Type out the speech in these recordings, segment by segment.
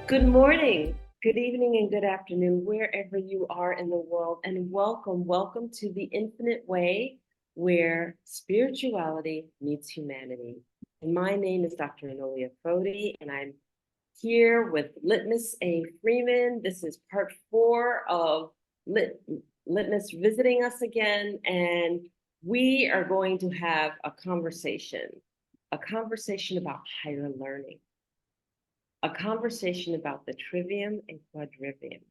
Good morning, good evening, and good afternoon, wherever you are in the world. And welcome to the Infinite Way, where spirituality meets humanity. And my name is Dr. Enolia Foti, and I'm here with Litmus A. Freeman. This is part 4 of Litmus visiting us again, and we are going to have a conversation about higher learning, a conversation about the Trivium and Quadrivium.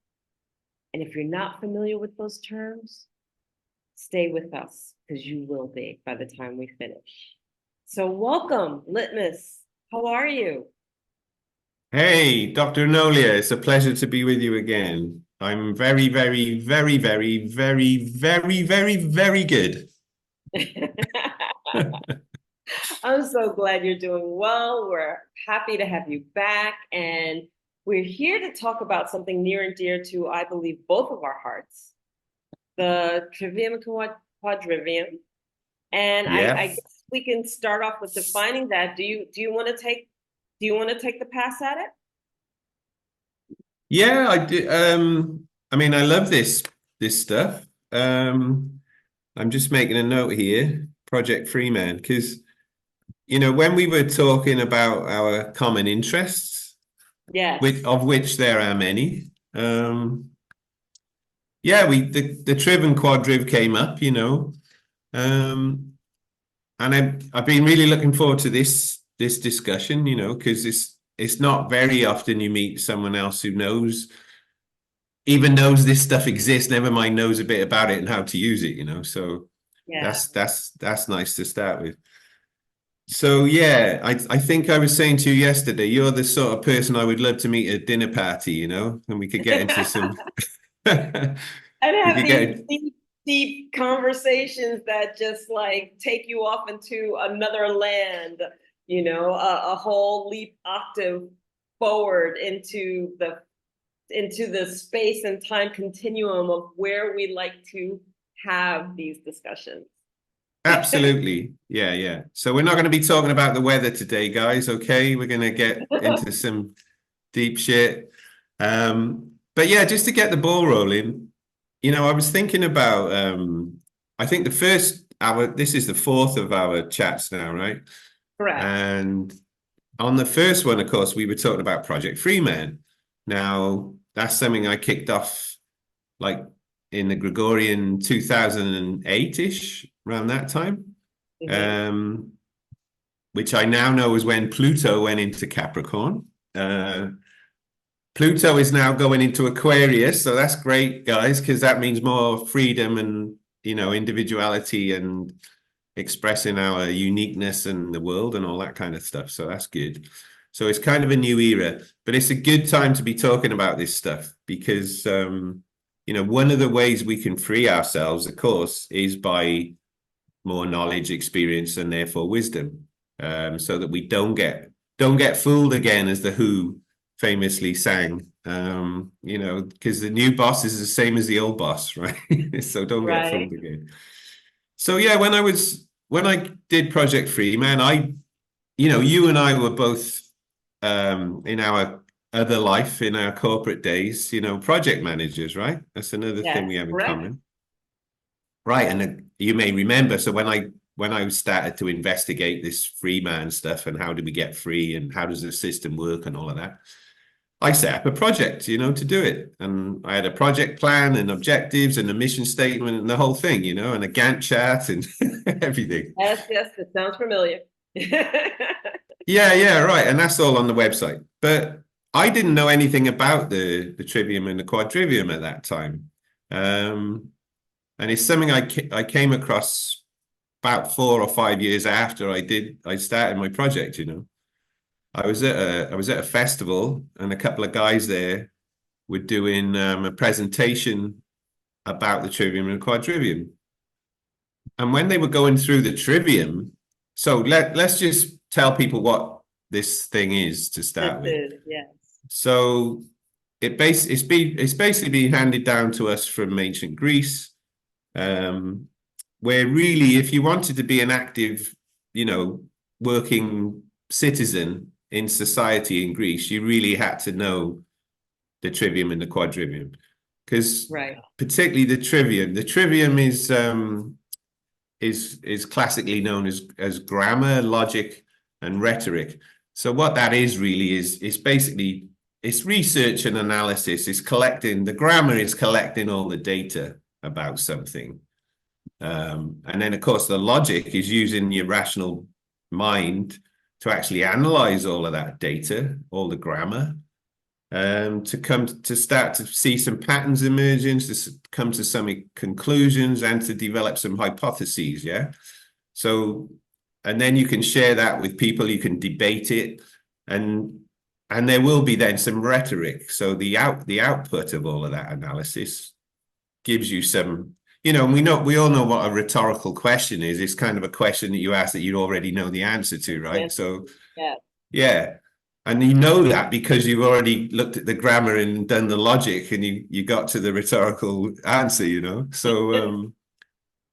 And if you're not familiar with those terms, stay with us because you will be by the time we finish. So welcome, Litmus. How are you? Hey, Dr. Nolia, it's a pleasure to be with you again. I'm very, very, very, very, very, very, very, very good. I'm so glad you're doing well. We're happy to have you back. And we're here to talk about something near and dear to, I believe, both of our hearts, the Trivium and Quadrivium. And I Yes. guess we can start off with defining that. Do you want to take the pass at it? Yeah, I do. I mean, I love this stuff. I'm just making a note here, Project Freeman, because when we were talking about our common interests, Yes. of which there are many, yeah, the Triv and Quadriv came up. Um, And I've been really looking forward to this discussion, because it's not very often you meet someone else who even knows this stuff exists, never mind knows a bit about it and how to use it. So Yeah. that's nice to start with. So yeah, I think I was saying to you yesterday, you're the sort of person I would love to meet at a dinner party, and we could get into some And we have could these get deep conversations that just like take you off into another land, a whole leap octave forward into the space and time continuum of where we like to have these discussions. Absolutely. Yeah, yeah. So we're not going to be talking about the weather today, guys, okay? We're going to get into some deep shit. But yeah, just to get the ball rolling, I was thinking about I think this is the fourth of our chats now, right? Correct. And on the first one, of course, we were talking about Project Freeman. Now, that's something I kicked off like in the Gregorian 2008-ish, around that time. Mhm. Um, which I now know is when Pluto went into Capricorn. Pluto is now going into Aquarius, so that's great, guys, because that means more freedom and individuality and expressing our uniqueness in the world and all that kind of stuff. So that's good. So it's kind of a new era, but it's a good time to be talking about this stuff because one of the ways we can free ourselves, of course, is by more knowledge, experience, and therefore wisdom, so that we don't get fooled again, as the Who famously sang. Because the new boss is the same as the old boss, right? So don't get Right. fooled again. So yeah, when I did Project Free, man, you and I were both in our other life, in our corporate days, project managers, right? That's another thing Yes. we have in Correct. common. Right, and you may remember, so when I started to investigate this free man stuff and how do we get free and how does the system work and all of that, I set up a project, to do it. And I had a project plan and objectives and a mission statement and the whole thing, and a Gantt chart and everything. Yes. Yes. It sounds familiar. Yeah, yeah, right. And that's all on the website. But I didn't know anything about the Trivium and the Quadrivium at that time. Um, and it's something I came across about 4 or 5 years after I started my project. I was at a festival and a couple of guys there were doing a presentation about the Trivium and Quadrivium. And when they were going through the Trivium, so let's just tell people what this thing is to This start with. is, yes. So it's basically been handed down to us from ancient Greece. Um, where really, if you wanted to be an active, working citizen in society in Greece, you really had to know the trivium and the quadrivium, because Right. particularly the trivium is classically known as grammar, logic, and rhetoric. So what that is really is basically it's research and analysis. It's collecting the grammar is collecting all the data about something. And then of course the logic is using your rational mind to actually analyze all of that data, all the grammar, to start to see some patterns emerging, to come to some conclusions and to develop some hypotheses. Yeah. So, and then you can share that with people, you can debate it, and there will be then some rhetoric. So the output of all of that analysis gives you some, you know, we all know what a rhetorical question is. It's kind of a question that you ask that you already know the answer to, right? Yes. So Yeah. yeah. And you know that because you've already looked at the grammar and done the logic and you got to the rhetorical answer, you know? So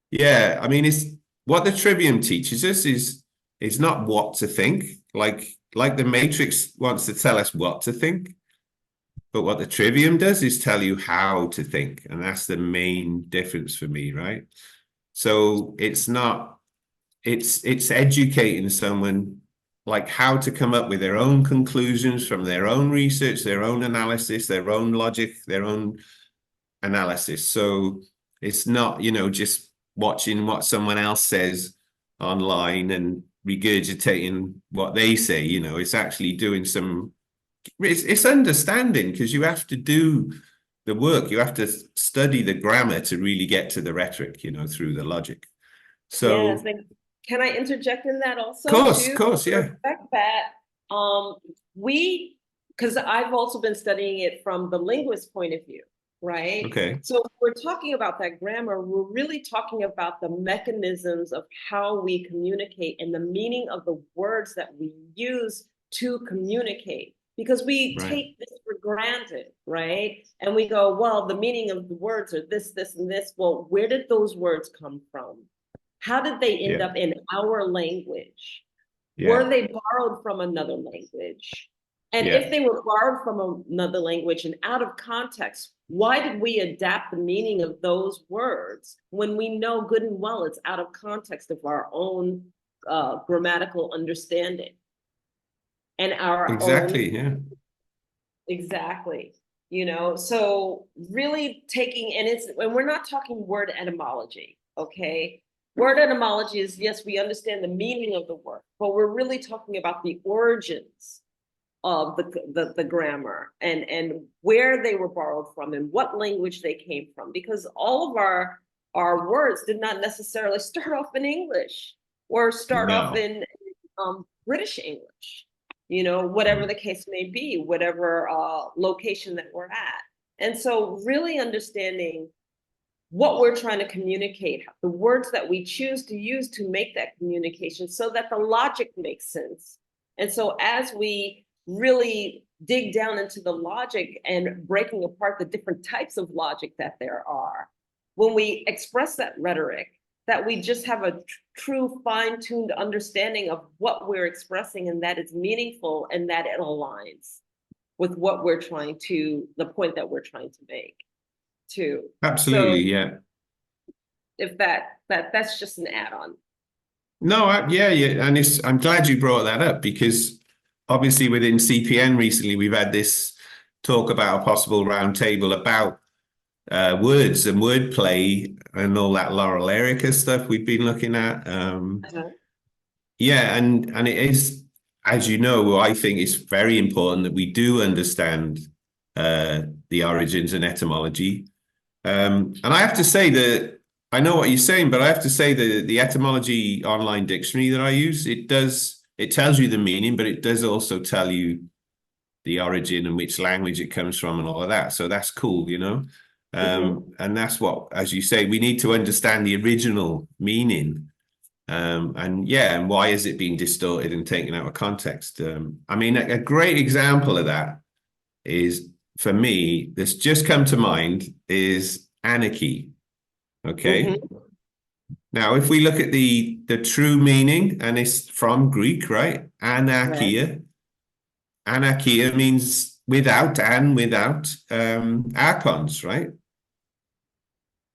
yeah, I mean, it's what the Trivium teaches us is not what to think, like the Matrix wants to tell us what to think, but what the Trivium does is tell you how to think, and that's the main difference for me, right? So it's not, it's educating someone like how to come up with their own conclusions from their own research, their own analysis, their own logic, their own analysis. So it's not, you know, just watching what someone else says online and regurgitating what they say, you know, it's actually doing some, it's understanding, because you have to do the work, you have to study the grammar to really get to the rhetoric, you know, through the logic. Yes. So, Can I interject in that also too? course, The yeah. fact that we, because I've also been studying it from the linguist point of view, right? Okay. So if we're talking about that grammar, we're really talking about the mechanisms of how we communicate and the meaning of the words that we use to communicate. Because we Right. take this for granted, right? And we go, well, the meaning of the words are this, this, and this. Well, where did those words come from? How did they end Yeah. up in our language? Yeah. Were they borrowed from another language? And Yeah. if they were borrowed from another language and out of context, why did we adapt the meaning of those words when we know good and well it's out of context of our own grammatical understanding and our own? Exactly. Yeah. Exactly. You know, so really taking, and we're not talking word etymology, okay? Word etymology is, yes, we understand the meaning of the word, but we're really talking about the origins of the grammar and where they were borrowed from and what language they came from, because all of our words did not necessarily start off in English or start off No. in British English, you know, whatever the case may be, whatever location that we're at. And so really understanding what we're trying to communicate, the words that we choose to use to make that communication so that the logic makes sense. And so as we really dig down into the logic and breaking apart the different types of logic that there are, when we express that rhetoric, that we just have a true fine-tuned understanding of what we're expressing and that it's meaningful and that it aligns with what we're trying to, the point that we're trying to make too. Absolutely. So Yeah. if that's just an add-on. No, yeah. And I'm glad you brought that up, because obviously within CPN recently, we've had this talk about a possible roundtable about words and wordplay and all that Laurel Erica stuff we've been looking at. Yeah, and it is, as you know, I think it's very important that we do understand the origins and etymology. And I have to say that I know what you're saying, but I have to say the etymology online dictionary that I use, it tells you the meaning, but it does also tell you the origin and which language it comes from and all of that. So that's cool, you know. And that's what, as you say, we need to understand the original meaning. And yeah, and why is it being distorted and taken out of context? I mean, a great example of that is, for me, that's just come to mind, is anarchy. Okay. Now, if we look at the true meaning, and it's from Greek, right? Right. Anarchia. Anarchia means without archons, right?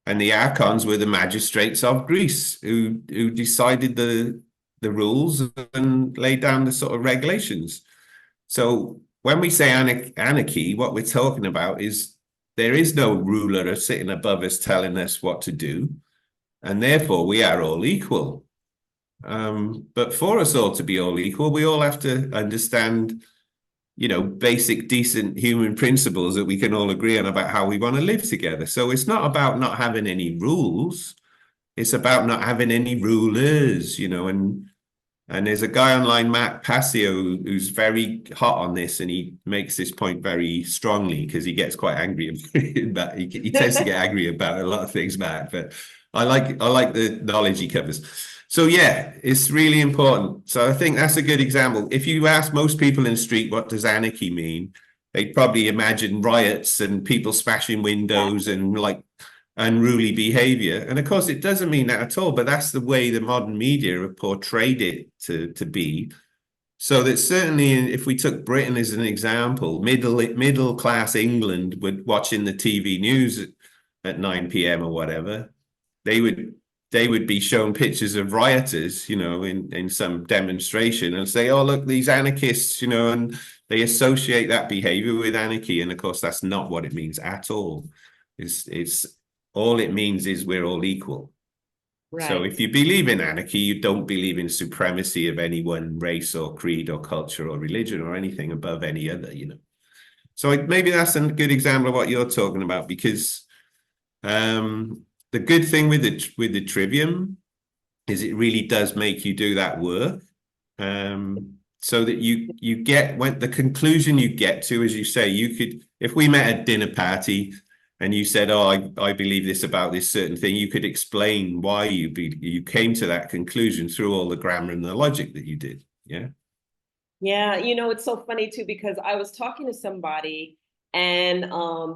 And the archons were the magistrates of Greece who decided the rules and laid down the sort of regulations. So when we say anarchy, what we're talking about is there is no ruler sitting above us telling us what to do, and therefore we are all equal. But for us all to be all equal, we all have to understand, basic, decent human principles that we can all agree on about how we want to live together. So it's not about not having any rules. It's about not having any rulers, and there's a guy online, Matt Passio, who's very hot on this, and he makes this point very strongly because he gets quite angry about he tends to get angry about a lot of things, Matt. But I like the knowledge he covers. So yeah, it's really important. So I think that's a good example. If you ask most people in the street what does anarchy mean, they'd probably imagine riots and people smashing windows and like unruly behavior. And of course, it doesn't mean that at all, but that's the way the modern media have portrayed it to be. So that certainly, if we took Britain as an example, middle class England would watching the TV news at 9 p.m. or whatever, they would be shown pictures of rioters, in some demonstration and say, oh, look, these anarchists, and they associate that behavior with anarchy. And of course, that's not what it means at all. It's all it means is we're all equal. Right. So if you believe in anarchy, you don't believe in supremacy of any one race or creed or culture or religion or anything above any other, So maybe that's a good example of what you're talking about, because the good thing with the Trivium is it really does make you do that work. So that you get when the conclusion you get to, as you say, you could, if we met at dinner party and you said, oh, I believe this about this certain thing, you could explain why you came to that conclusion through all the grammar and the logic that you did. Yeah. Yeah, it's so funny too, because I was talking to somebody and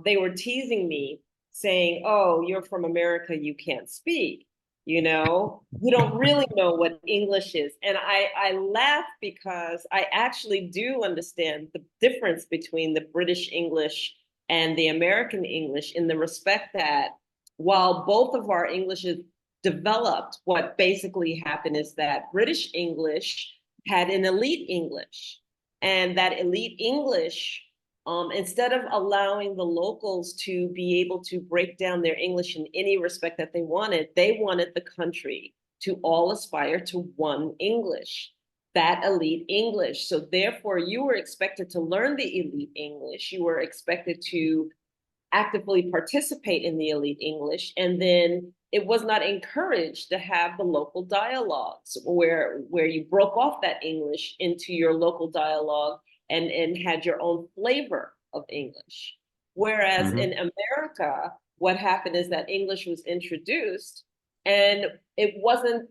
they were teasing me saying, oh, you're from America, you can't speak, you don't really know what English is. And I laugh because I actually do understand the difference between the British English and the American English, in the respect that while both of our Englishes developed, what basically happened is that British English had an elite English, and that elite English, instead of allowing the locals to be able to break down their English in any respect that they wanted the country to all aspire to one English, that elite English. So therefore, you were expected to learn the elite English. You were expected to actively participate in the elite English. And then it was not encouraged to have the local dialogues where you broke off that English into your local dialogue and had your own flavor of English. Whereas in America, what happened is that English was introduced and it wasn't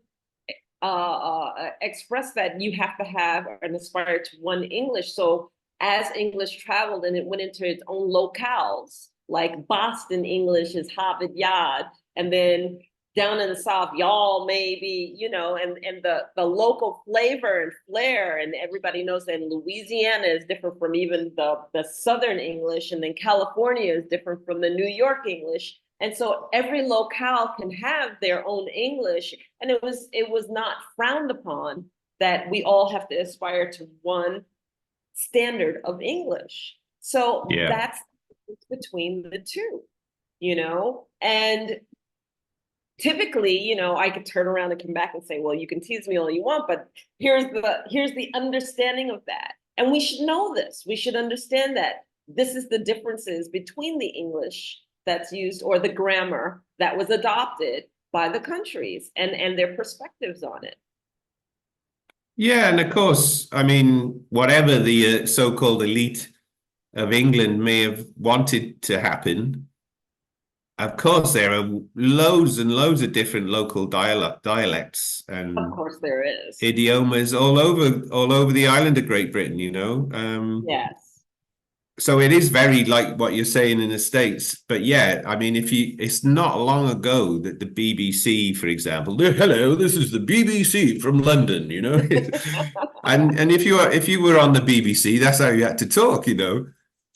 expressed that you have to have and aspire to one English. So as English traveled and it went into its own locales, like Boston English is Harvard Yard, and then down in the South, y'all maybe, and the local flavor and flair, and everybody knows that Louisiana is different from even the Southern English, and then California is different from the New York English. And so every locale can have their own English, and it was not frowned upon that we all have to aspire to one standard of English. So that's between the two, and typically, I could turn around and come back and say, well, you can tease me all you want, but here's the understanding of that. And we should know this. We should understand that this is the differences between the English that's used or the grammar that was adopted by the countries and their perspectives on it. Yeah, and of course, I mean, whatever the so-called elite of England may have wanted to happen, of course, there are loads and loads of different local dialects and of course there is idiomas all over the island of Great Britain, Yes. So it is very like what you're saying in the States. But yeah, I mean, it's not long ago that the BBC, for example, hello, this is the BBC from London, and if you were on the BBC, that's how you had to talk,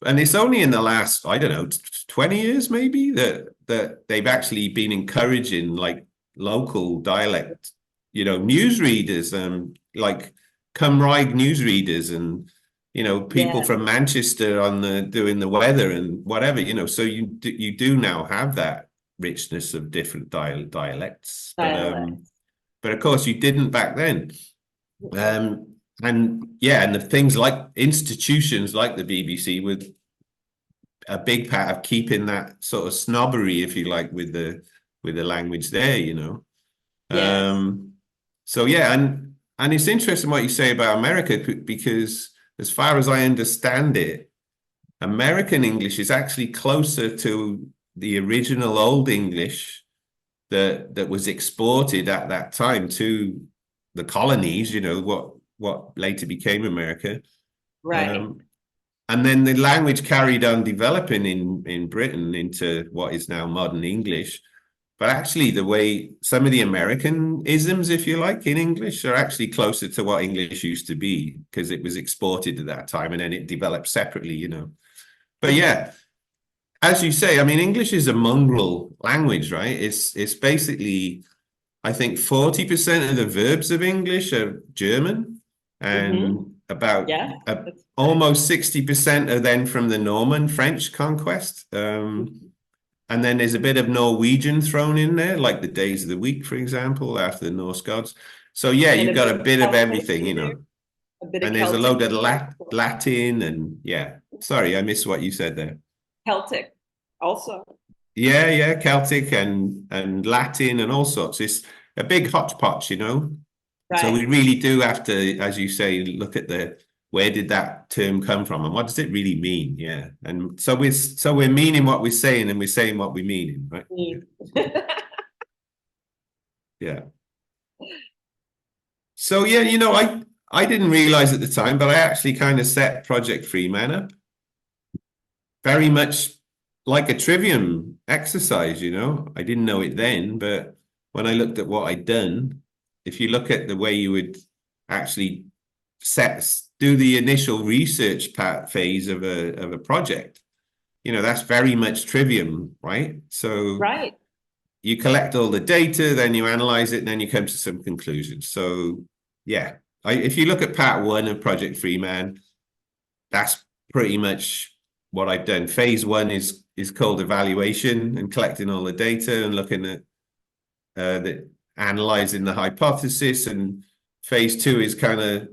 and it's only in the last, I don't know, 20 years maybe that they've actually been encouraging like local dialect, newsreaders, like Cymraeg newsreaders, and people Yeah, from Manchester on the doing the weather and whatever, so you do now have that richness of different dialects, dialect. but of course you didn't back then. Mhm. um and yeah, and the things like institutions like the BBC with a big part of keeping that sort of snobbery, if you like, with the language there. Yes. Um, so yeah, and it's interesting what you say about America, because as far as I understand it, American English is actually closer to the original Old English that was exported at that time to the colonies, what later became America. Right. Um, and then the language carried on developing in Britain into what is now modern English. But actually, the way some of the American isms, if you like, in English are actually closer to what English used to be, because it was exported at that time and then it developed separately. But Hmm. yeah, as you say, I mean, English is a mongrel language, right? It's basically, I think 40% of the verbs of English are German, Hmm. and about Yes, that's correct. almost 60% are then from the Norman French conquest. Mhm. And then there's a bit of Norwegian thrown in there, like the days of the week, for example, after the Norse gods. So yeah, And you've a got bit a of bit of Celtic everything, in there, a bit of and there's a Celtic load of in there, of course. Latin, and yeah. Sorry, I missed what you said there. Celtic also, Yeah, yeah, Celtic and Latin and all sorts. It's a big hodgepodge. So right? we really do have to, as you say, look at the where did that term come from and what does it really mean? Yeah. And so we're meaning what we're saying and we're saying what we mean, right? Mm. Yeah. So yeah, I didn't realize at the time, but I actually kind of set Project Freeman up very much like a Trivium exercise. I didn't know it then, but when I looked at what I'd done, if you look at the way you would actually do the initial research part phase of a project, that's very much Trivium, right? So Right. you collect all the data, then you analyze it, and then you come to some conclusions. So yeah, if you look at part one of Project Freeman, that's pretty much what I've done. Phase one is called evaluation and collecting all the data and looking at the analyzing the hypothesis, and phase two is kind of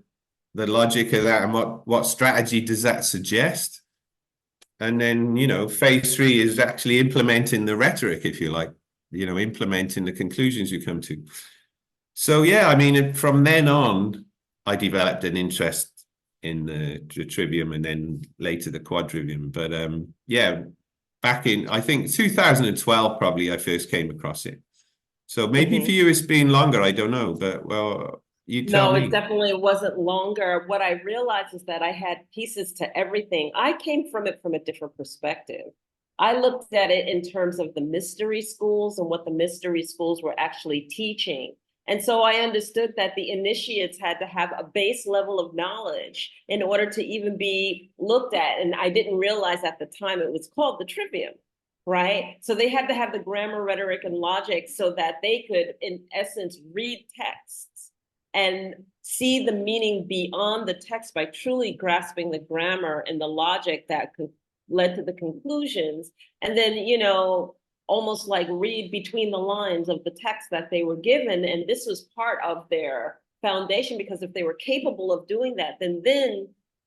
the logic of that and what strategy does that suggest. And then, phase three is actually implementing the rhetoric, if you like, implementing the conclusions you come to. So, yeah, I mean, from then on, I developed an interest in the Trivium and then later the Quadrivium. But yeah, back in, I think 2012, probably I first came across it. So maybe for Hmm. you it's been longer, I don't know, but well, you tell No, it me. definitely wasn't longer. What I realized is that I had pieces to everything. I came from it from a different perspective. I looked at it in terms of the mystery schools and what the mystery schools were actually teaching. And so I understood that the initiates had to have a base level of knowledge in order to even be looked at. And I didn't realize at the time it was called the Trivium, right? So they had to have the grammar, rhetoric, and logic so that they could, in essence, read texts and see the meaning beyond the text by truly grasping the grammar and the logic that led to the conclusions. And then, almost like read between the lines of the text that they were given. And this was part of their foundation, because if they were capable of doing that, then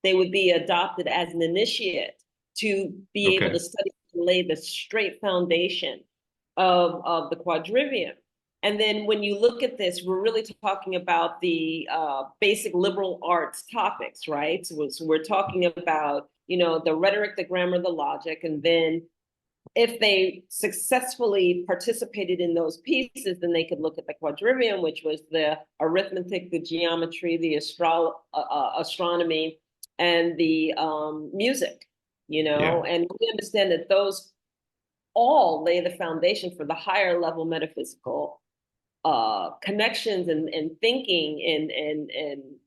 they would be adopted as an initiate to be able to Okay. study and lay the straight foundation of the quadrivium. And then when you look at this, we're really talking about the basic liberal arts topics, right? So we're talking about, the rhetoric, the grammar, the logic, and then if they successfully participated in those pieces, then they could look at the quadrivium, which was the arithmetic, the geometry, the astronomy, and the music, Yeah. and we understand that those all lay the foundation for the higher level metaphysical connections and thinking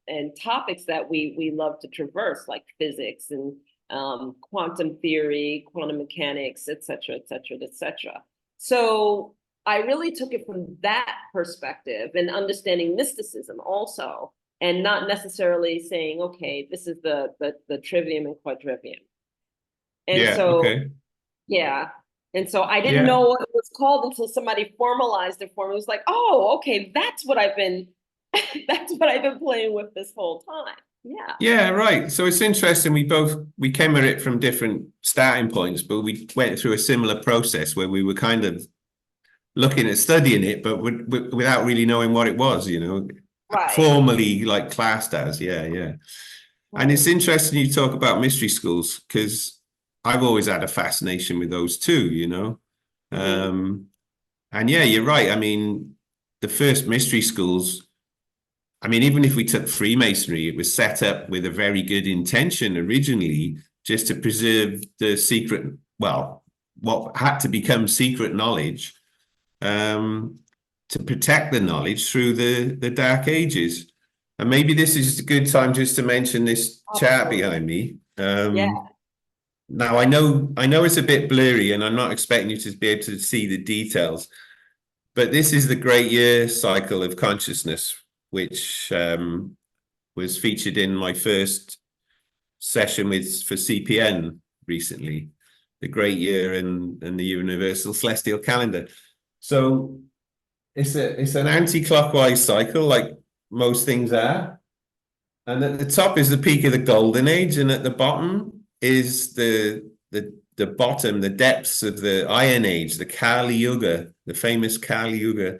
and topics that we love to traverse, like physics and quantum theory, quantum mechanics, et cetera, et cetera, et cetera. So I really took it from that perspective and understanding mysticism also, and not necessarily saying, okay, this is the trivium and quadrivium. And Yeah, so, okay. yeah. And so I didn't Yeah. know what it was called until somebody formalized it for me. It was like, oh, okay, that's what I've been that's what I've been playing with this whole time. Yeah. Yeah, right. So it's interesting. We came at it from different starting points, but we went through a similar process where we were kind of looking at studying it, but without really knowing what it was, Right. formally like classed as. Yeah, yeah. And it's Right. interesting you talk about mystery schools because I've always had a fascination with those too. Mhm. And yeah, you're right. I mean, the first mystery schools, I mean, even if we took Freemasonry, it was set up with a very good intention originally, just to preserve the secret, well, what had to become secret knowledge, um, to protect the knowledge through the Dark Ages. And maybe this is a good time just to mention this chart Absolutely. behind me. Yeah. Now I know it's a bit blurry, and I'm not expecting you to be able to see the details, but this is the Great Year cycle of consciousness, which was featured in my first session with for CPN recently, the Great Year and the Universal Celestial Calendar. So it's an anti-clockwise cycle, like most things are. And at the top is the peak of the Golden Age, and at the bottom is the bottom, the depths of the Iron Age, the Kali Yuga, the famous Kali Yuga,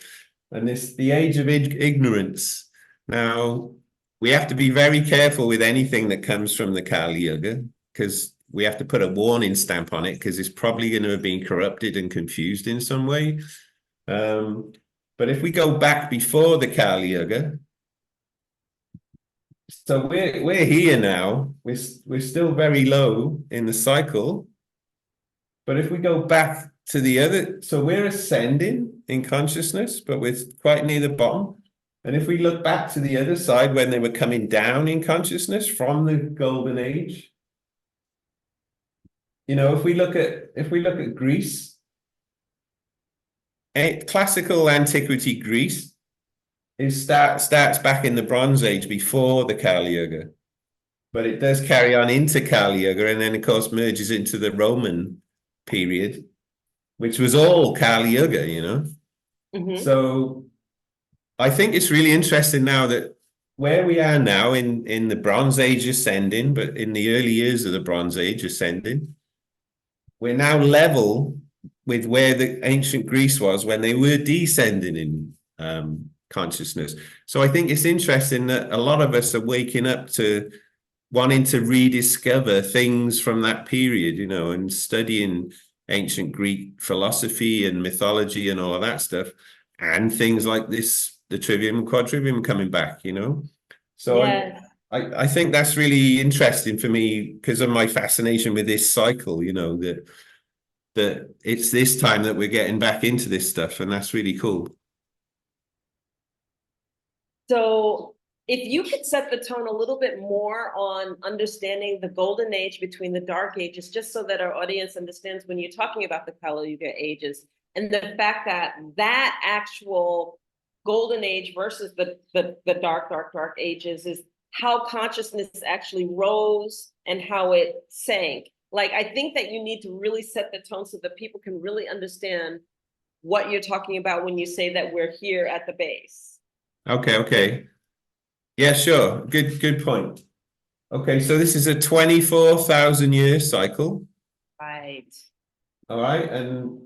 and this the age of ignorance. Now we have to be very careful with anything that comes from the Kali Yuga because we have to put a warning stamp on it because it's probably going to have been corrupted and confused in some way. But if we go back before the Kali Yuga, so we're here now. We're still very low in the cycle. But if we go back to the other, so we're ascending in consciousness, but we're quite near the bottom. And if we look back to the other side when they were coming down in consciousness from the golden age, if we look at Greece, classical antiquity Greece starts back in the Bronze Age before the Kali Yuga. But it does carry on into Kali Yuga and then, of course, merges into the Roman period, which was all Kali Yuga. Hmm. So I think it's really interesting now that where we are now in the Bronze Age ascending, but in the early years of the Bronze Age ascending, we're now level with where the ancient Greece was when they were descending in consciousness. So I think it's interesting that a lot of us are waking up to wanting to rediscover things from that period, and studying ancient Greek philosophy and mythology and all of that stuff, and things like this, the Trivium and Quadrivium coming back. So Yes. I think that's really interesting for me because of my fascination with this cycle, that it's this time that we're getting back into this stuff, and that's really cool. So if you could set the tone a little bit more on understanding the golden age between the dark ages, just so that our audience understands when you're talking about the Kali Yuga ages and the fact that that actual golden age versus the dark ages is how consciousness actually rose and how it sank. Like, I think that you need to really set the tone so that people can really understand what you're talking about when you say that we're here at the base. Okay. Yeah, sure. Good point. Okay, so this is a 24,000 year cycle. Right. All right, and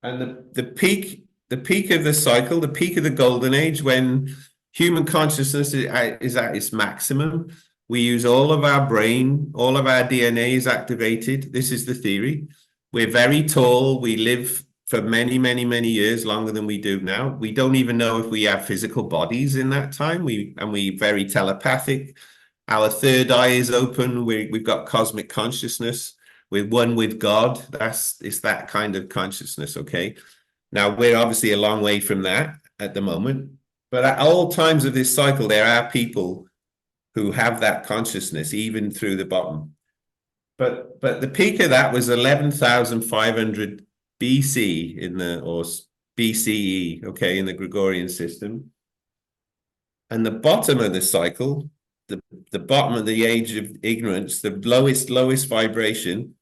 the peak of the cycle, the peak of the golden age, when human consciousness is at its maximum. We use all of our brain, all of our DNA is activated. This is the theory. We're very tall. We live for many, many, many years, longer than we do now. We don't even know if we have physical bodies in that time. We're very telepathic. Our third eye is open. We've got cosmic consciousness. We're one with God. It's that kind of consciousness, okay? Now, we're obviously a long way from that at the moment, but at all times of this cycle, there are people who have that consciousness, even through the bottom. but the peak of that was 11,500 BC or BCE, okay, in the Gregorian system. And the bottom of the cycle, the bottom of the age of ignorance, the lowest vibration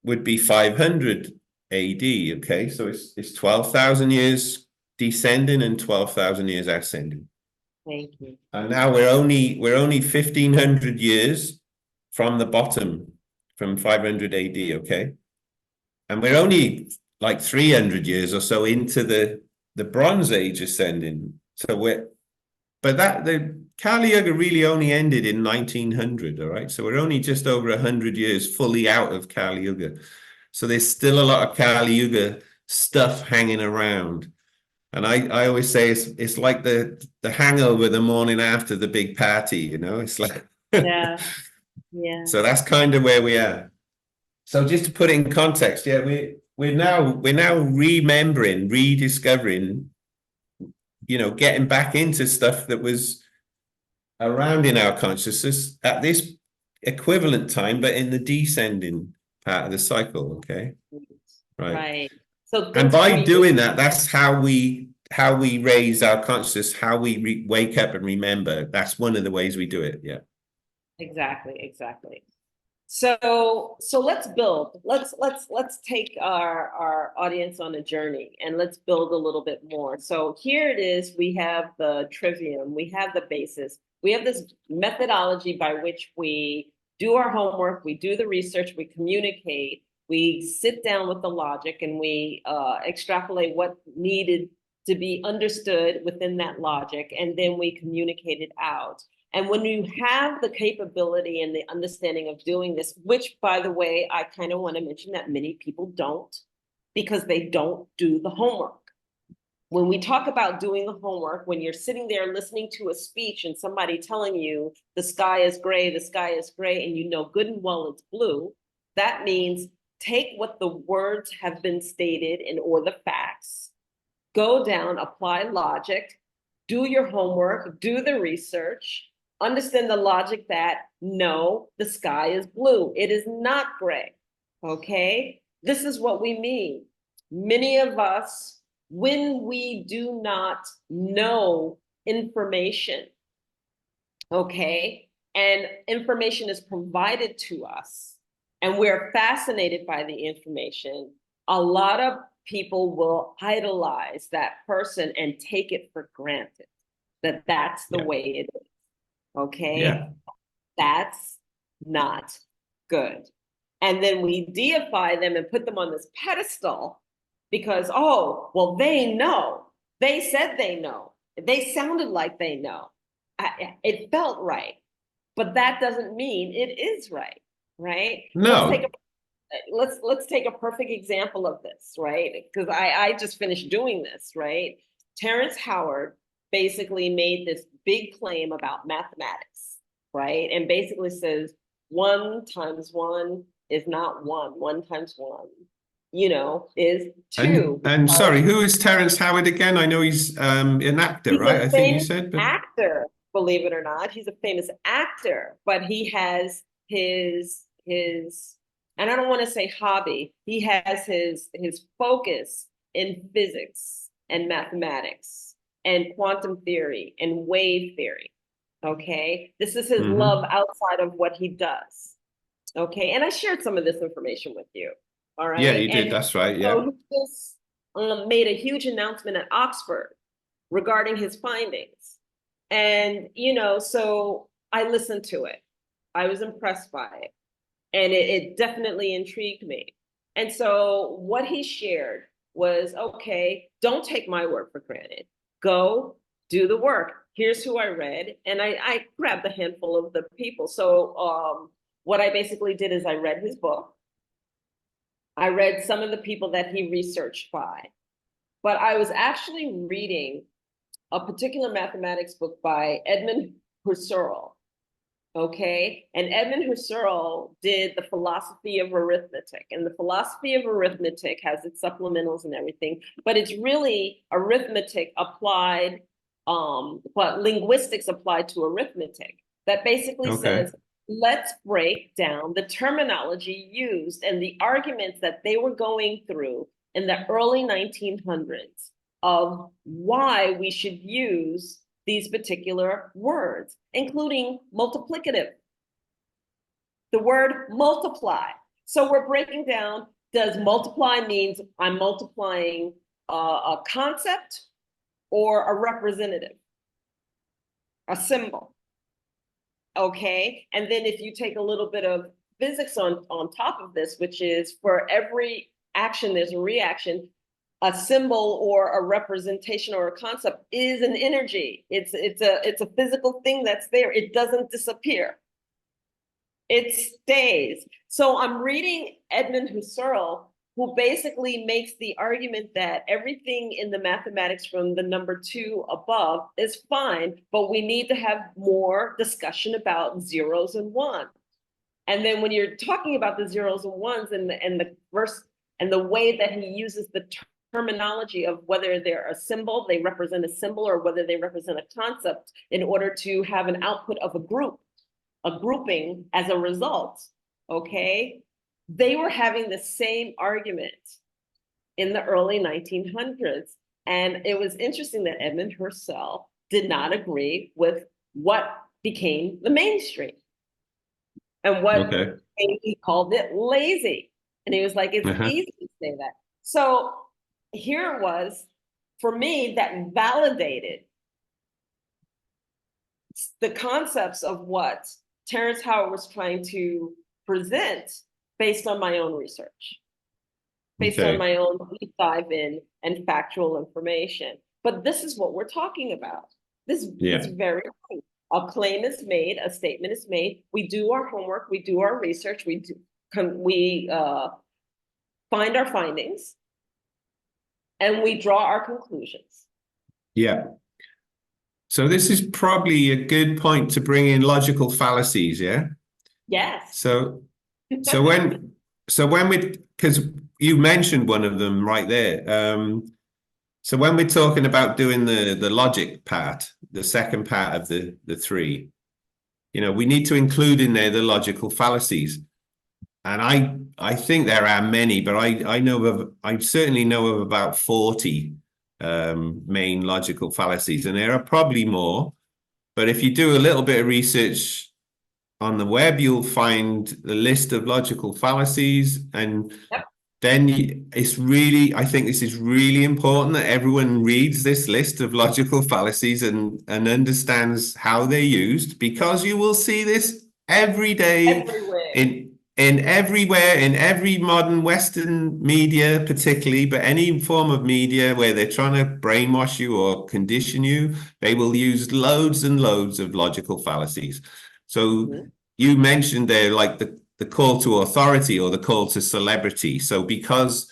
would be 500 AD, okay? So it's 12,000 years descending and 12,000 years ascending. Thank you. And now we're only 1,500 years from the bottom, from 500 AD, okay? And we're only like 300 years or so into the Bronze Age ascending. So but the Kali Yuga really only ended in 1900, all right? So we're only just over 100 years fully out of Kali Yuga. So there's still a lot of Kali Yuga stuff hanging around. And I always say it's like the hangover the morning after the big party, you know? It's like Yeah. Yeah. So that's kind of where we are. So just to put it in context, yeah, we're now remembering, rediscovering, you know, getting back into stuff that was around in our consciousness at this equivalent time, but in the descending part of the cycle. Okay, right. Right. So And things by create. doing that, that's how we raise our consciousness, how we wake up and remember. That's one of the ways we do it. Yeah. Exactly. Exactly. So let's build. Let's take our audience on a journey and let's build a little bit more. So here it is. We have the trivium. We have the basis. We have this methodology by which we do our homework, we do the research, we communicate, we sit down with the logic, and we extrapolate what needed to be understood within that logic, and then we communicate it out. And when you have the capability and the understanding of doing this, which, by the way, I kind of want to mention that many people don't, because they don't do the homework. When we talk about doing the homework, when you're sitting there listening to a speech and somebody telling you the sky is gray, and you know good and well it's blue, that means take what the words have been stated or the facts, go down, apply logic, do your homework, do the research, understand the logic that no, the sky is blue. It is not gray. Okay? This is what we mean. Many of us, when we do not know information, okay, and information is provided to us, and we're fascinated by the information, a lot of people will idolize that person and take it for granted that that's the way it is. Okay. Yeah. That's not good. And then we deify them and put them on this pedestal because, oh, well, they know. They said they know. They sounded like they know. It felt right. But that doesn't mean it is right. Right? No. Let's take a perfect example of this, right? Because I just finished doing this, right? Terrence Howard basically made this big claim about mathematics, right? And basically says 1 times 1 is not 1. 1 times 1, you know, is 2. And sorry, who is Terrence Howard again? I know he's an actor, right? I think you said. But... actor, believe it or not. He's a famous actor, but he has his and I don't want to say hobby. He has his focus in physics and mathematics and quantum theory and wave theory. Okay. This is his love outside of what he does. Okay. And I shared some of this information with you. All right. Yeah, you did. That's right. Yeah. So he just made a huge announcement at Oxford regarding his findings. And, you know, so I listened to it. I was impressed by it. And it definitely intrigued me. And so what he shared was, okay, don't take my word for granted. Go do the work. Here's who I read. And I grabbed a handful of the people. So what I basically did is I read his book. I read some of the people that he researched by. But I was actually reading a particular mathematics book by Edmund Husserl. Okay, and Edmund Husserl did the philosophy of arithmetic, and the philosophy of arithmetic has its supplementals and everything, but it's really arithmetic applied, but linguistics applied to arithmetic. That basically says let's break down the terminology used and the arguments that they were going through in the early 1900s of why we should use these particular words, including multiplicative, the word multiply. So we're breaking down, does multiply means I'm multiplying a concept or a representative, a symbol? Okay, and then if you take a little bit of physics on top of this, which is for every action there's a reaction, a symbol or a representation or a concept is an energy. It's a physical thing that's there. It doesn't disappear. It stays. So I'm reading Edmund Husserl, who basically makes the argument that everything in the mathematics from the number 2 above is fine, but we need to have more discussion about zeros and ones. And then when you're talking about the zeros and ones and the verse and the way that he uses the terminology of whether they're a symbol, they represent a symbol, or whether they represent a concept in order to have an output of a group, a grouping as a result, okay? They were having the same argument in the early 1900s. And it was interesting that Edmund Husserl did not agree with what became the mainstream and what he called it lazy. And he was like, it's easy to say that. So here it was, for me, that validated the concepts of what Terrence Howard was trying to present based on my own research, based on my own deep dive in and factual information. But this is what we're talking about. This is very important. A claim is made, a statement is made. We do our homework, we do our research, we find our findings, and we draw our conclusions. Yeah. So this is probably a good point to bring in logical fallacies, yeah? Yes. So when we, because you mentioned one of them right there. So when we're talking about doing the logic part, the second part of the 3, we need to include in there the logical fallacies. And I think there are many, but I certainly know of about 40 main logical fallacies, and there are probably more. But if you do a little bit of research on the web, you'll find the list of logical fallacies, and then I think this is really important that everyone reads this list of logical fallacies and understands how they're used, because you will see this every day everywhere in every modern Western media, particularly, but any form of media where they're trying to brainwash you or condition you, they will use loads and loads of logical fallacies. So you mentioned there, like the call to authority or the call to celebrity. So because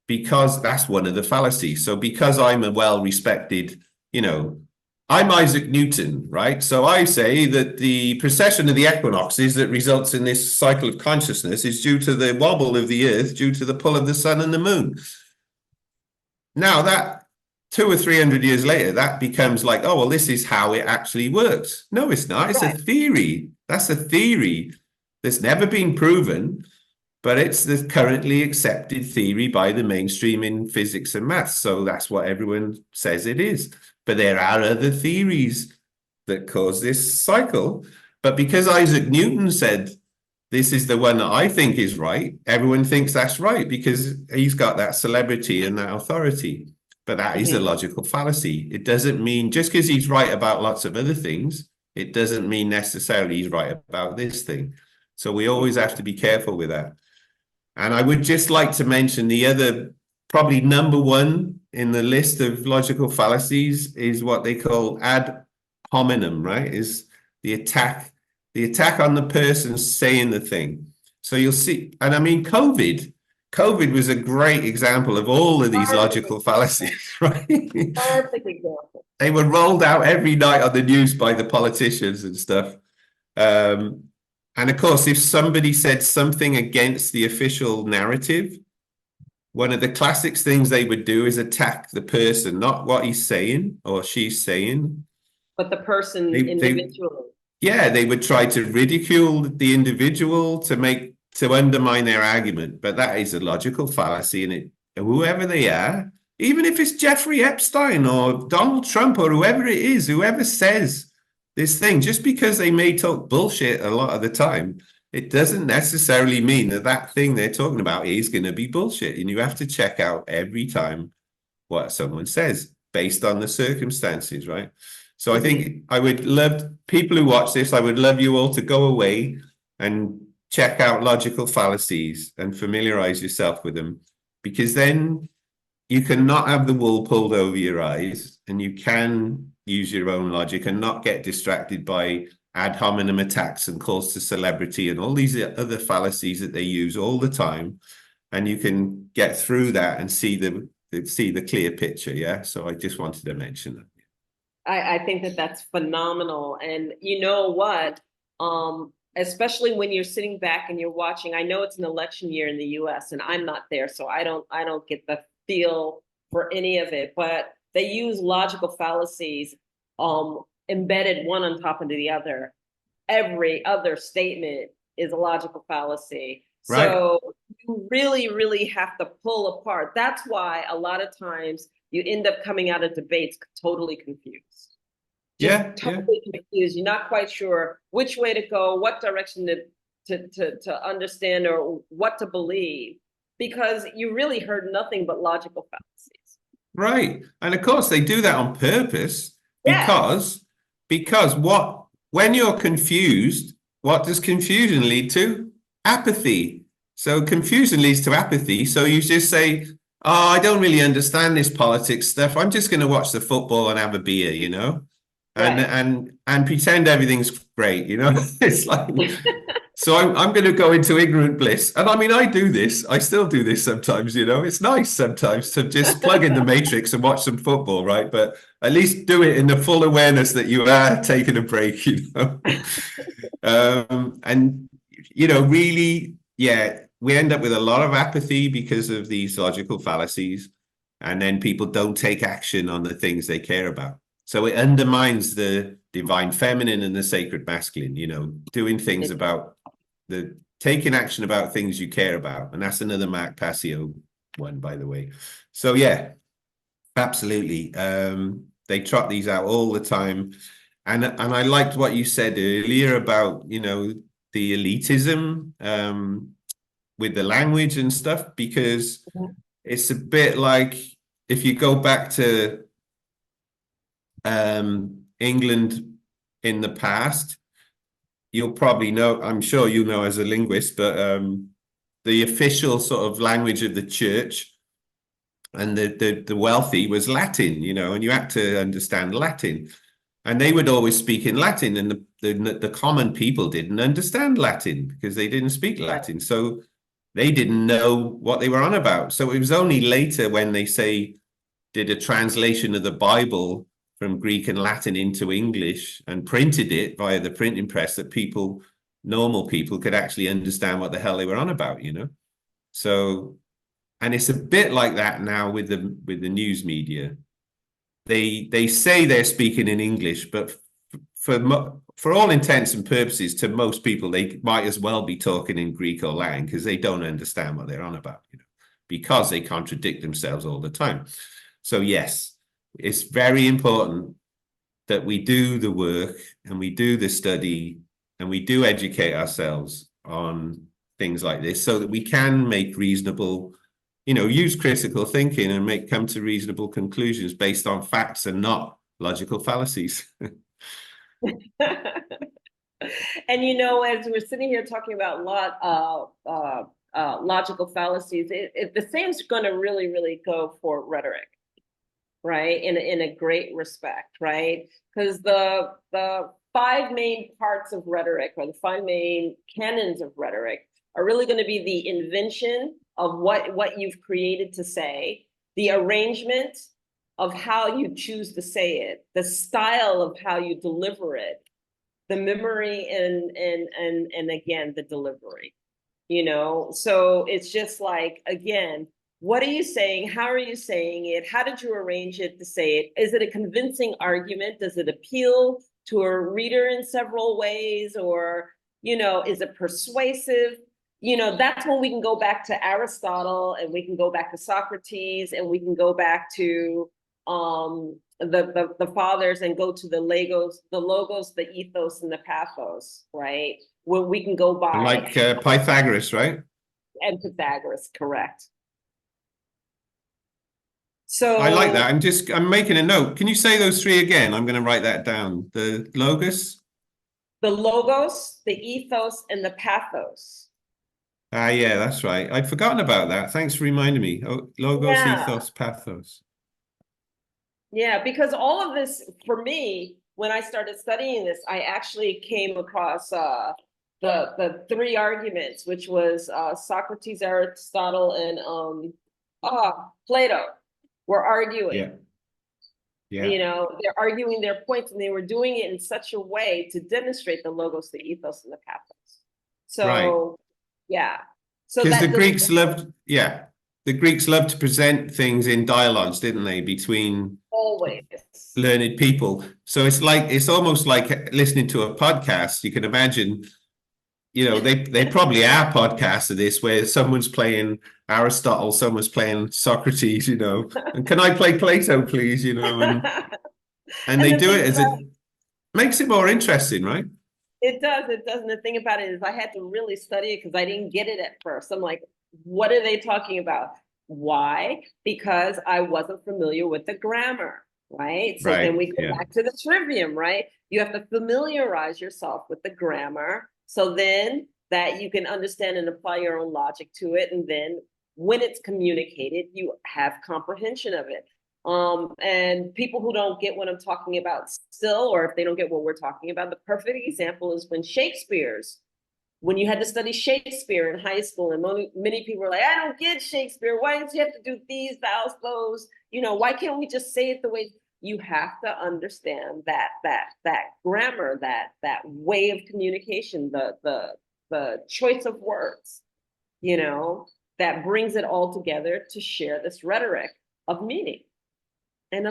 that's one of the fallacies. So because I'm a well-respected, I'm Isaac Newton, right? So I say that the precession of the equinoxes that results in this cycle of consciousness is due to the wobble of the earth, due to the pull of the sun and the moon. Now that 200 or 300 years later, that becomes like, oh, well, this is how it actually works. No, it's not. It's a theory. That's a theory that's never been proven, but it's the currently accepted theory by the mainstream in physics and maths. So that's what everyone says it is. But there are other theories that cause this cycle. But because Isaac Newton said, this is the one that I think is right, everyone thinks that's right because he's got that celebrity and that authority. But that is a logical fallacy. It doesn't mean, just because he's right about lots of other things, it doesn't mean necessarily he's right about this thing. So we always have to be careful with that. And I would just like to mention the other, probably number 1 in the list of logical fallacies is what they call ad hominem, right? Is the attack on the person saying the thing. So you'll see, and I mean, COVID was a great example of all of these logical fallacies, right? Perfect example. They were rolled out every night on the news by the politicians and stuff. And of course, if somebody said something against the official narrative, one of the classic things they would do is attack the person, not what he's saying or she's saying, but the person individually. yeah, they would try to ridicule the individual to undermine their argument, but that is a logical fallacy, and it whoever they are, even if it's Jeffrey Epstein or Donald Trump or whoever it is, whoever says this thing, just because they may talk bullshit a lot of the time, it doesn't necessarily mean that that thing they're talking about is going to be bullshit, and you have to check out every time what someone says based on the circumstances, right? So I think I would love people who watch this, I would love you all to go away and check out logical fallacies and familiarize yourself with them, because then you cannot have the wool pulled over your eyes and you can use your own logic and not get distracted by ad hominem attacks and calls to celebrity and all these other fallacies that they use all the time. And you can get through that and see the clear picture. Yeah. So I just wanted to mention that. I think that that's phenomenal. And you know what? Especially when you're sitting back and you're watching, I know it's an election year in the US and I'm not there, so I don't get the feel for any of it, but they use logical fallacies embedded one on top of the other. Every other statement is a logical fallacy. Right. So you really, really have to pull apart. That's why a lot of times you end up coming out of debates totally confused. Just Yeah. Yeah. totally confused. You're not quite sure which way to go, what direction to understand, or what to believe, because you really heard nothing but logical fallacies. Right. And of course they do that on purpose Yes. because what when you're confused, what does confusion lead to? Apathy. So confusion leads to apathy. So you just say, "Oh, I don't really understand this politics stuff. I'm just going to watch the football and have a beer, you know, and Right. and pretend everything's great, you know." It's like so I'm going to go into ignorant bliss. And I mean, I do this. I still do this sometimes, you know. It's nice sometimes to just plug in the matrix and watch some football, right? But at least do it in the full awareness that you are taking a break, you know. And, you know, really, yeah, we end up with a lot of apathy because of these logical fallacies. And then people don't take action on the things they care about. So it undermines the divine feminine and the sacred masculine, you know, doing things about the taking action about things you care about. And that's another Mark Passio one, by the way. So yeah, absolutely. They trot these out all the time. And I liked what you said earlier about, you know, the elitism with the language and stuff, because it's a bit like if you go back to England in the past, you'll probably know, I'm sure you know as a linguist, but the official sort of language of the church and the wealthy was Latin, you know, and you had to understand Latin. And they would always speak in Latin, and the common people didn't understand Latin because they didn't speak Right. Latin. So they didn't know what they were on about. So it was only later when they say did a translation of the Bible from Greek and Latin into English and printed it via the printing press that people, normal people, could actually understand what the hell they were on about, you know? So, and it's a bit like that now with the news media. They say they're speaking in English, but for all intents and purposes, to most people, they might as well be talking in Greek or Latin because they don't understand what they're on about, you know, because they contradict themselves all the time. So yes, it's very important that we do the work and we do the study and we do educate ourselves on things like this so that we can make reasonable, you know, use critical thinking and come to reasonable conclusions based on facts and not logical fallacies. And you know, as we're sitting here talking about logical fallacies, the same's going to really, really go for rhetoric, right? In a great respect, right? Because the five main parts of rhetoric, or the five main canons of rhetoric, are really going to be the invention of what you've created to say, the arrangement of how you choose to say it, the style of how you deliver it, the memory, and again the delivery. You know, so it's just like, again, what are you saying? How are you saying it? How did you arrange it to say it? Is it a convincing argument? Does it appeal to a reader in several ways, or, is it persuasive? That's when we can go back to Aristotle, and we can go back to Socrates, and we can go back to the fathers, and go to the logos, the ethos, and the pathos, right? Where we can go by. Like Pythagoras, right? And Pythagoras, correct. So I like that. I'm making a note. Can you say those three again? I'm going to write that down. The logos? the logos, the ethos, and the pathos. Ah, yeah, that's right. I'd forgotten about that. Thanks for reminding me. Oh, logos, Yeah. ethos, pathos. Yeah, because all of this, for me, when I started studying this, I actually came across the three arguments, which was Socrates, Aristotle, and Plato were arguing. Yeah. Yeah. They're arguing their points, and they were doing it in such a way to demonstrate the logos, the ethos, and the pathos. Right. So, yeah. So Because that the Greeks loved to present things in dialogues, didn't they, between always. learned people. So it's almost like listening to a podcast. You can imagine, they probably are podcasts of this where someone's playing Aristotle, someone's playing Socrates, and can I play Plato, please, and they the do thing it as it makes it more interesting, right? It does. It does. And the thing about it is I had to really study it because I didn't get it at first. I'm like, what are they talking about? Why? Because I wasn't familiar with the grammar, right? So then we go back to the trivium, right? You have to familiarize yourself with the grammar, so then that you can understand and apply your own logic to it. And then when it's communicated, you have comprehension of it. And people who don't get what I'm talking about still, or if they don't get what we're talking about, the perfect example is when you had to study Shakespeare in high school, and many people were like, I don't get Shakespeare. Why did you have to do these vowels, those? Why can't we just say it the way you have to understand that grammar, that way of communication, the choice of words, that brings it all together to share this rhetoric of meaning.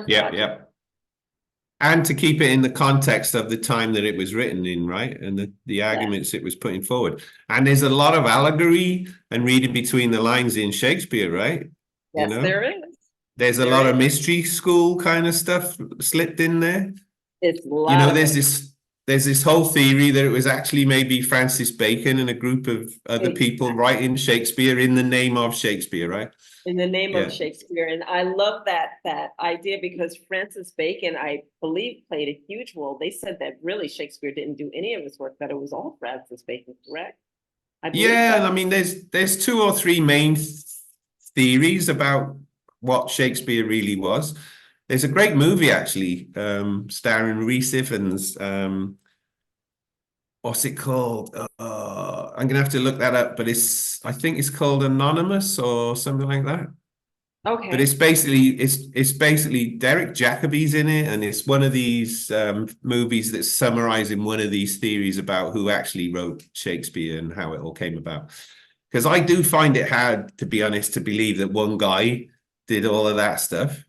Yeah. And to keep it in the context of the time that it was written in, right? And the arguments it was putting forward. And there's a lot of allegory and reading between the lines in Shakespeare, right? Yes, there is. There's a lot of mystery school kind of stuff slipped in there. It's a lot there's this whole theory that it was actually maybe Francis Bacon and a group of other people writing Shakespeare in the name of Shakespeare, right? In the name of Shakespeare. And I love that idea, because Francis Bacon, I believe, played a huge role. They said that really Shakespeare didn't do any of his work, that it was all Francis Bacon, correct? Yeah, I mean, there's two or three main theories about what Shakespeare really was. There's a great movie, actually, starring Rhys Ifans. What's it called? I'm gonna have to look that up, but I think it's called Anonymous or something like that. Okay. But it's basically Derek Jacobi's in it, and it's one of these movies that's summarizing one of these theories about who actually wrote Shakespeare and how it all came about. Because I do find it hard, to be honest, to believe that one guy did all of that stuff.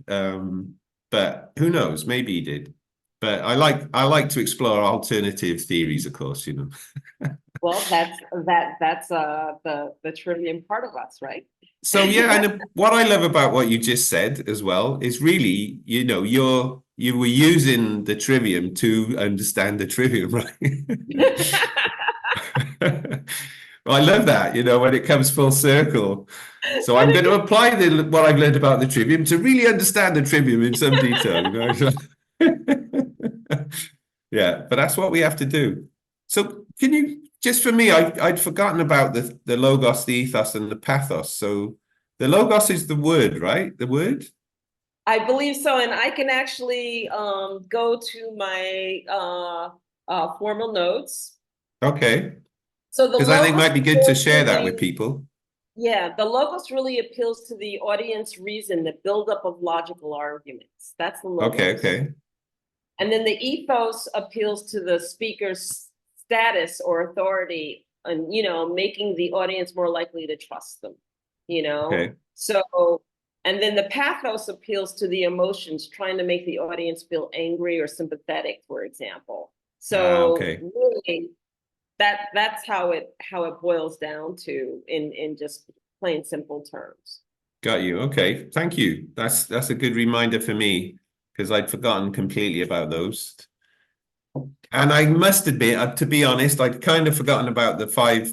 But who knows? Maybe he did. But I like to explore alternative theories, of course, Well, that's the Trivium part of us, right? So yeah, and what I love about what you just said as well is really, you were using the Trivium to understand the Trivium, right? Well, I love that, when it comes full circle. So I'm going to apply what I've learned about the Trivium to really understand the Trivium in some detail, Yeah, but that's what we have to do. So can you, just for me, I'd forgotten about the logos, the ethos, and the pathos. So the logos is the word, right? The word? I believe so. And I can actually go to my formal notes. Okay. So because I think it might be good to share that with people. Yeah, the logos really appeals to the audience reason, the buildup of logical arguments. That's the logos. Okay. And then the ethos appeals to the speaker's status or authority, and making the audience more likely to trust them. Okay. So, and then the pathos appeals to the emotions, trying to make the audience feel angry or sympathetic, for example. So Okay. really, that's how it boils down to in just plain simple terms. Got you. Okay. Thank you. That's a good reminder for me because I'd forgotten completely about those. And I must admit, to be honest, I'd kind of forgotten about the five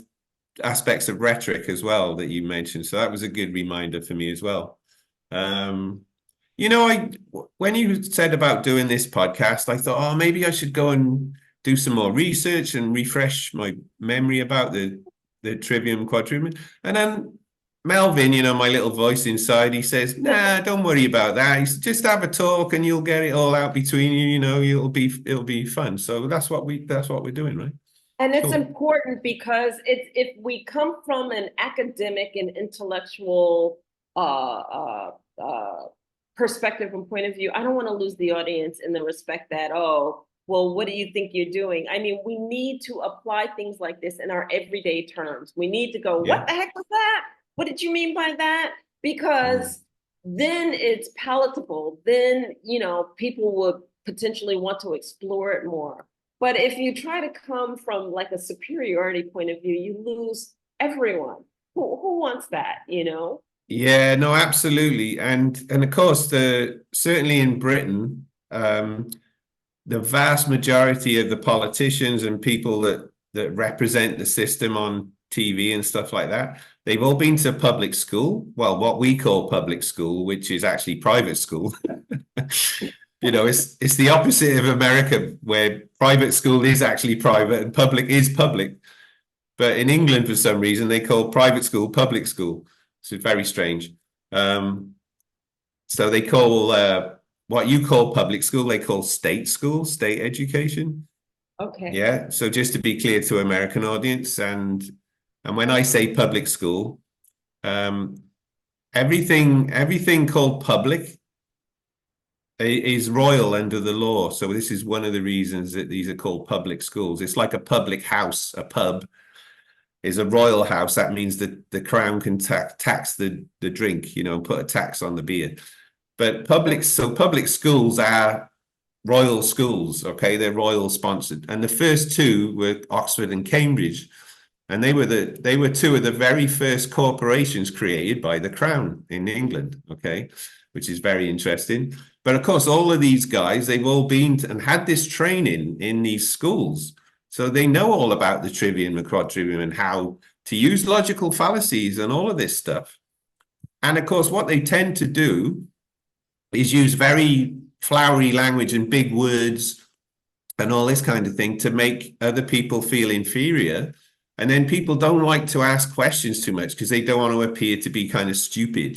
aspects of rhetoric as well that you mentioned. So that was a good reminder for me as well. Um, I when you said about doing this podcast, I thought, oh, maybe I should go and do some more research and refresh my memory about the Trivium Quadrivium. And then Melvin, my little voice inside, he says, "Nah, don't worry about that. He said, just have a talk and you'll get it all out between you. It'll be fun." So that's what we're doing, right? And it's Cool. important because if we come from an academic and intellectual perspective and point of view, I don't want to lose the audience in the respect that, oh, well, what do you think you're doing? I mean, we need to apply things like this in our everyday terms. We need to go, Yeah. what the heck was that? What did you mean by that? Mm. Because then it's palatable. Then, people would potentially want to explore it more. But if you try to come from like a superiority point of view, you lose everyone. Who wants that? Yeah, no, absolutely. And of course, the certainly in Britain, the vast majority of the politicians and people that represent the system on TV and stuff like that, they've all been to public school. Well, what we call public school, which is actually private school. It's the opposite of America, where private school is actually private and public is public. But in England, for some reason, they call private school public school. So it's very strange. Um, so they call what you call public school, they call state school, state education. Okay. Yeah. So just to be clear to American audience, and when I say public school, um, everything called public is royal under the law. So this is one of the reasons that these are called public schools. It's like a public house, a pub is a royal house. That means that the crown can tax the drink, put a tax on the beer. But public schools are royal schools, okay? They're royal sponsored. And the first two were Oxford and Cambridge. And they were two of the very first corporations created by the crown in England, okay? Which is very interesting. But of course, all of these guys, they've all been and had this training in these schools. So they know all about the trivium and quadrivium and how to use logical fallacies and all of this stuff. And of course, what they tend to do is use very flowery language and big words and all this kind of thing to make other people feel inferior. And then people don't like to ask questions too much because they don't want to appear to be kind of stupid.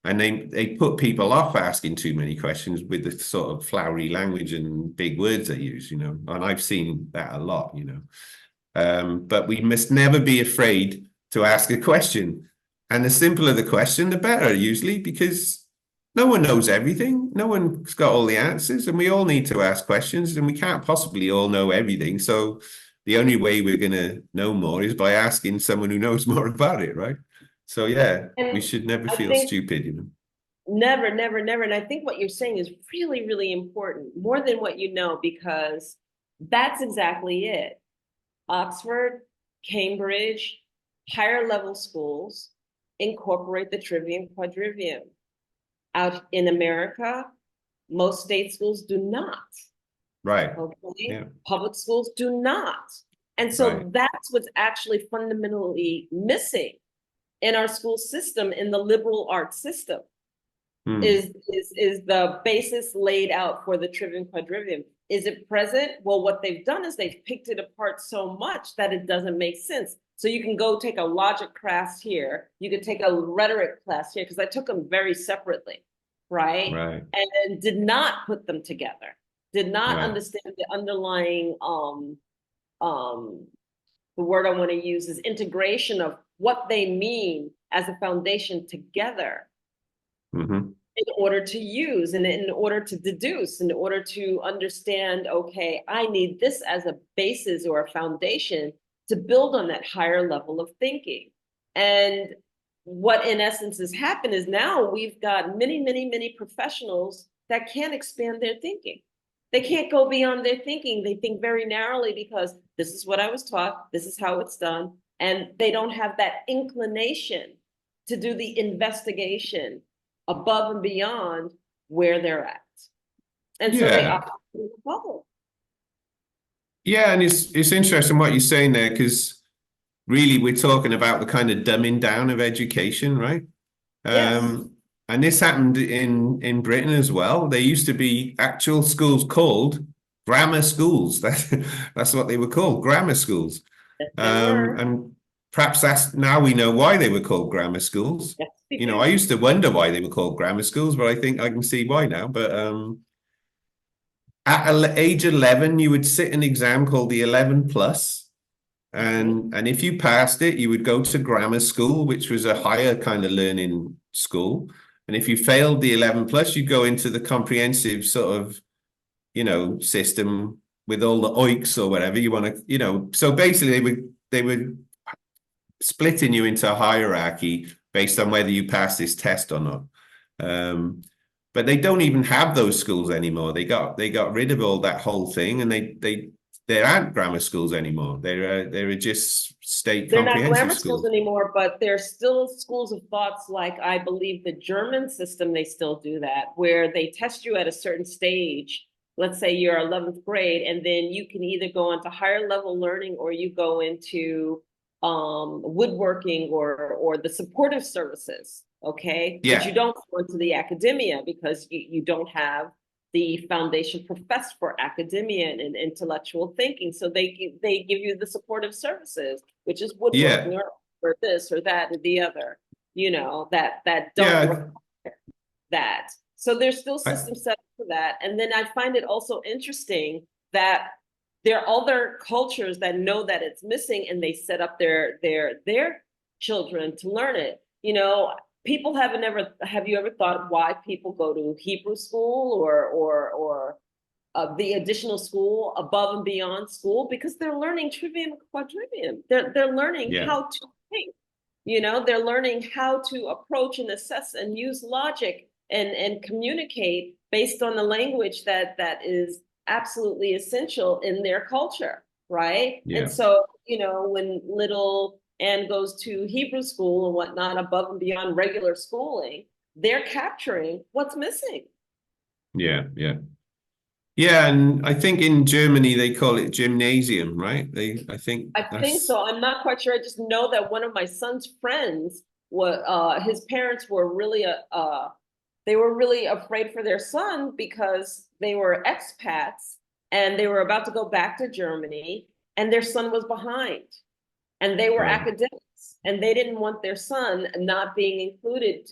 And they put people off asking too many questions with the sort of flowery language and big words they use. And I've seen that a lot. But we must never be afraid to ask a question. And the simpler the question, the better, usually, because no one knows everything. No one's got all the answers, and we all need to ask questions, and we can't possibly all know everything. So the only way we're going to know more is by asking someone who knows more about it, right? So yeah, we And should never I feel think stupid. never, never, never. And I think what you're saying is really, really important, more than what you know, because that's exactly it. Oxford, Cambridge, higher level schools incorporate the Trivium Quadrivium. Out in America, most state schools do not. Right. Okay. Yeah. Public schools do not. And Right. so that's what's actually fundamentally missing in our school system, in the liberal arts system, Hmm. is the basis laid out for the Trivium Quadrivium. Is it present? Well, what they've done is they've picked it apart so much that it doesn't make sense. So you can go take a logic class here, you could take a rhetoric class here, because I took them very separately, right? Right. And did not put them together, did not Right. understand the underlying the word I want to use is integration of what they mean as a foundation together Hmm. in order to use and in order to deduce, in order to understand, okay, I need this as a basis or a foundation to build on that higher level of thinking. And what in essence has happened is now we've got many, many, many professionals that can't expand their thinking. They can't go beyond their thinking. They think very narrowly because this is what I was taught, this is how it's done, and they don't have that inclination to do the investigation above and beyond where they're at. And so they Yeah. operate in a bubble. Yeah, and it's interesting what you're saying there, because really we're talking about the kind of dumbing down of education, right? Yes. And this happened in Britain as well. There used to be actual schools called grammar schools. That's what they were called, grammar schools. Yes, they were. And perhaps that's now we know why they were called grammar schools. Yes, we You know, I do. used to wonder why they were called grammar schools, but I think I can see why now. But at age 11, you would sit an exam called the 11 plus. Mhm. And if you passed it, you would go to grammar school, which was a higher kind of learning school. And if you failed the 11 plus, you go into the comprehensive sort of, system with all the oiks or whatever you want to, So basically they were splitting you into a hierarchy based on whether you pass this test or not. But they don't even have those schools anymore. They got rid of all that whole thing, and there aren't grammar schools anymore. They're just state They're not comprehensive grammar schools schools. anymore, but there's still schools of thoughts like I believe the German system, they still do that, where they test you at a certain stage. Let's say you're 11th grade, and then you can either go into higher level learning or you go into woodworking or the supportive services, okay? But you Yeah, don't go into the academia because you don't have the foundation professed for academia and intellectual thinking. So they give you the supportive services, which is woodworking yeah, or this or that or the other, that don't yeah. require that. So there's still I, systems set up for that. And then I find it also interesting that there are other cultures that know that it's missing and they set up their children to learn it. People have you ever thought why people go to Hebrew school or the additional school above and beyond school? Because they're learning trivium and quadrivium. They're learning yeah, how to think. They're learning how to approach and assess and use logic and communicate based on the language that is absolutely essential in their culture, right? And yeah, so, when little Anne goes to Hebrew school and whatnot above and beyond regular schooling, they're capturing what's missing. yeah, yeah. Yeah, and I think in Germany they call it gymnasium, right? I think I think that's so. I'm not quite sure. I just know that one of my son's friends his parents were they were really afraid for their son because they were expats and they were about to go back to Germany and their son was behind and they were right. academics and they didn't want their son not being included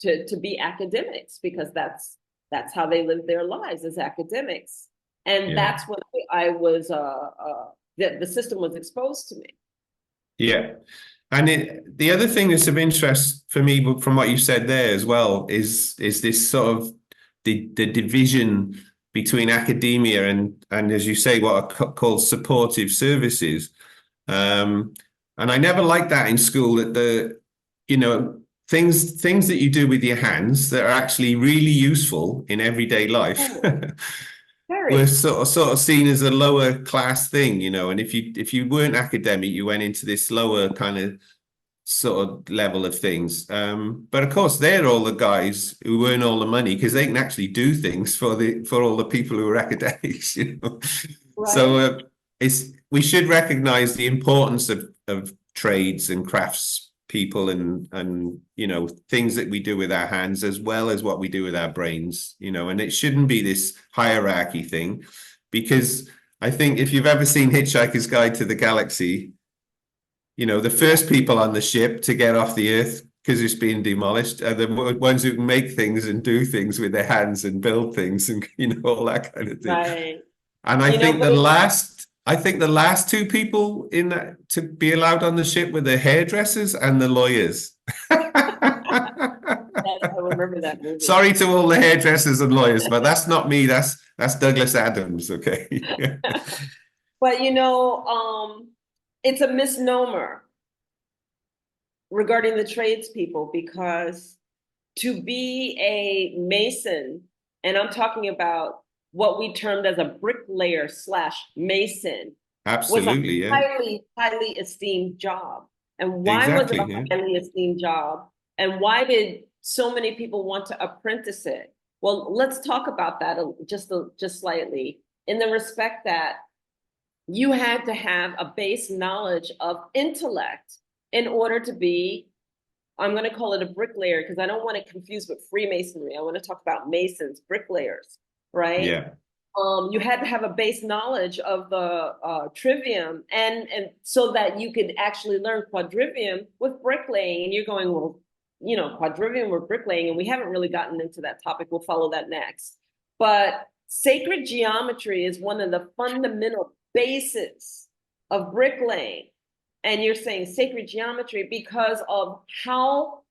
to be academics because that's how they live their lives as academics. And Yeah. that's when I was the system was exposed to me. Yeah. And the other thing that's of interest for me from what you said there as well is this sort of the division between academia and as you say, what are called supportive services. Um, and I never liked that in school, that you know, things that you do with your hands that are actually really useful in everyday life Oh, were very. sort of seen as a lower class thing, and if you weren't academic, you went into this lower kind of sort of level of things. But of course, they're all the guys who earn all the money because they can actually do things for all the people who are academics, So Right. we should recognize the importance of trades and crafts people and things that we do with our hands as well as what we do with our brains, and it shouldn't be this hierarchy thing, because I think if you've ever seen Hitchhiker's Guide to the Galaxy, the Yeah. first people on the ship to get off the Earth because it's being demolished are the ones who can make things and do things with their hands and build things and all that kind of thing. Right. And But it, I think the last two people in that to be allowed on the ship were the hairdressers and the lawyers. yes, I remember that movie. Sorry to all the hairdressers and lawyers, but that's not me. That's Douglas Adams. Okay. But it's a misnomer regarding the tradespeople because to be a mason, and I'm talking about what we termed as a bricklayer slash mason was a Absolutely, yeah. highly, highly esteemed job. And why was it Exactly, a yeah. highly esteemed job? And why did so many people want to apprentice it? Well, let's talk about that just slightly, in the respect that you had to have a base knowledge of intellect in order to be, I'm going to call it a bricklayer because I don't want to confuse with Freemasonry. I want to talk about masons, bricklayers, right? Yeah. You had to have a base knowledge of the Trivium, and so that you could actually learn Quadrivium with bricklaying. And you're going, well, Quadrivium or bricklaying, and we haven't really gotten into that topic. We'll follow that next. But sacred geometry is one of the fundamental bases of bricklaying. And you're saying sacred geometry because of how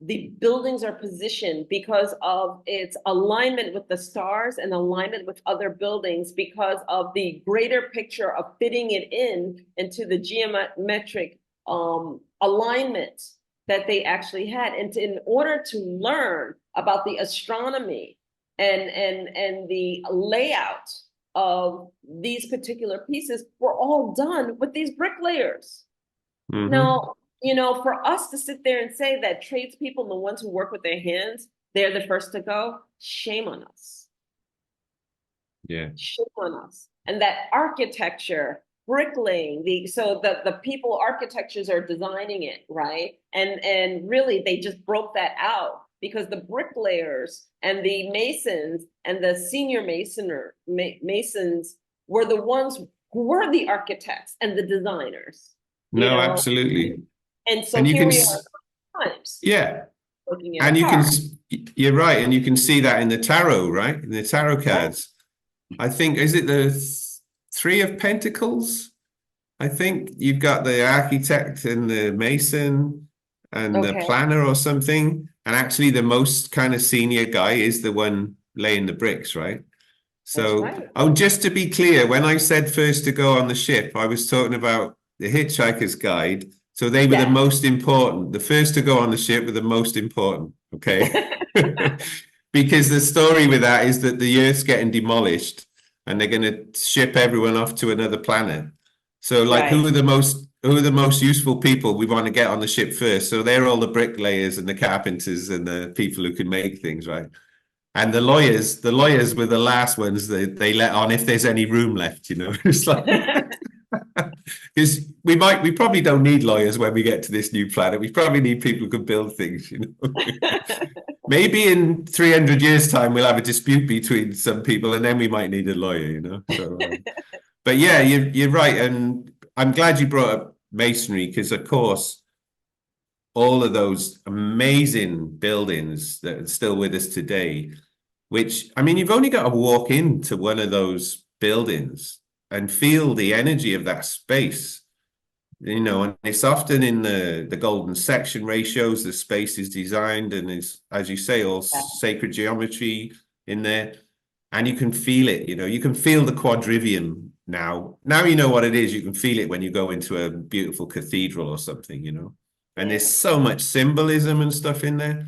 the buildings are positioned, because of its alignment with the stars and alignment with other buildings, because of the greater picture of fitting it into the geometric alignment that they actually had. And in order to learn about the astronomy and the layout of these particular pieces were all done with these bricklayers. Hmm. Now, for us to sit there and say that tradespeople, the ones who work with their hands, they're the first to go, shame on us. Yeah. Shame on us. And that architecture, bricklaying, the people architectures are designing it, right? And really they just broke that out because the bricklayers and the masons and the senior masons were the ones who were the architects and the designers, you No, know? absolutely. And so And you here can, we are times yeah, looking at a and you can, car. you're right, and you can see that in the tarot, right? In the tarot Right. cards. I think, is it the Three of Pentacles? I think you've got the architect and the mason and the Okay. planner or something. And actually, the most kind of senior guy is the one laying the bricks, right? That's So, right. oh, just to be clear, when I said first to go on the ship, I was talking about the Hitchhiker's Guide. So they were the Yeah. most important. The first to go on the ship were the most important. Okay. Because the story with that is that the Earth's getting demolished and they're going to ship everyone off to another planet. So, like, Right. who are the most useful people we want to get on the ship first? So they're all the bricklayers and the carpenters and the people who can make things, right? And the lawyers were the last ones that they let on if there's any room left, It's like because we probably don't need lawyers when we get to this new planet. We probably need people who can build things. Maybe in 300 years' time we'll have a dispute between some people, and then we might need a lawyer. So, but yeah, you're right, and I'm glad you brought up masonry because, of course, all of those amazing buildings that are still with us today. Which, I mean, you've only got to walk into one of those buildings and feel the energy of that space. And it's often in the golden section ratios, the space is designed and is, as you say, all Yeah. sacred geometry in there. And you can feel it, you can feel the quadrivium now. Now you know what it is. You can feel it when you go into a beautiful cathedral or something. And there's Yeah. so much symbolism and stuff in there.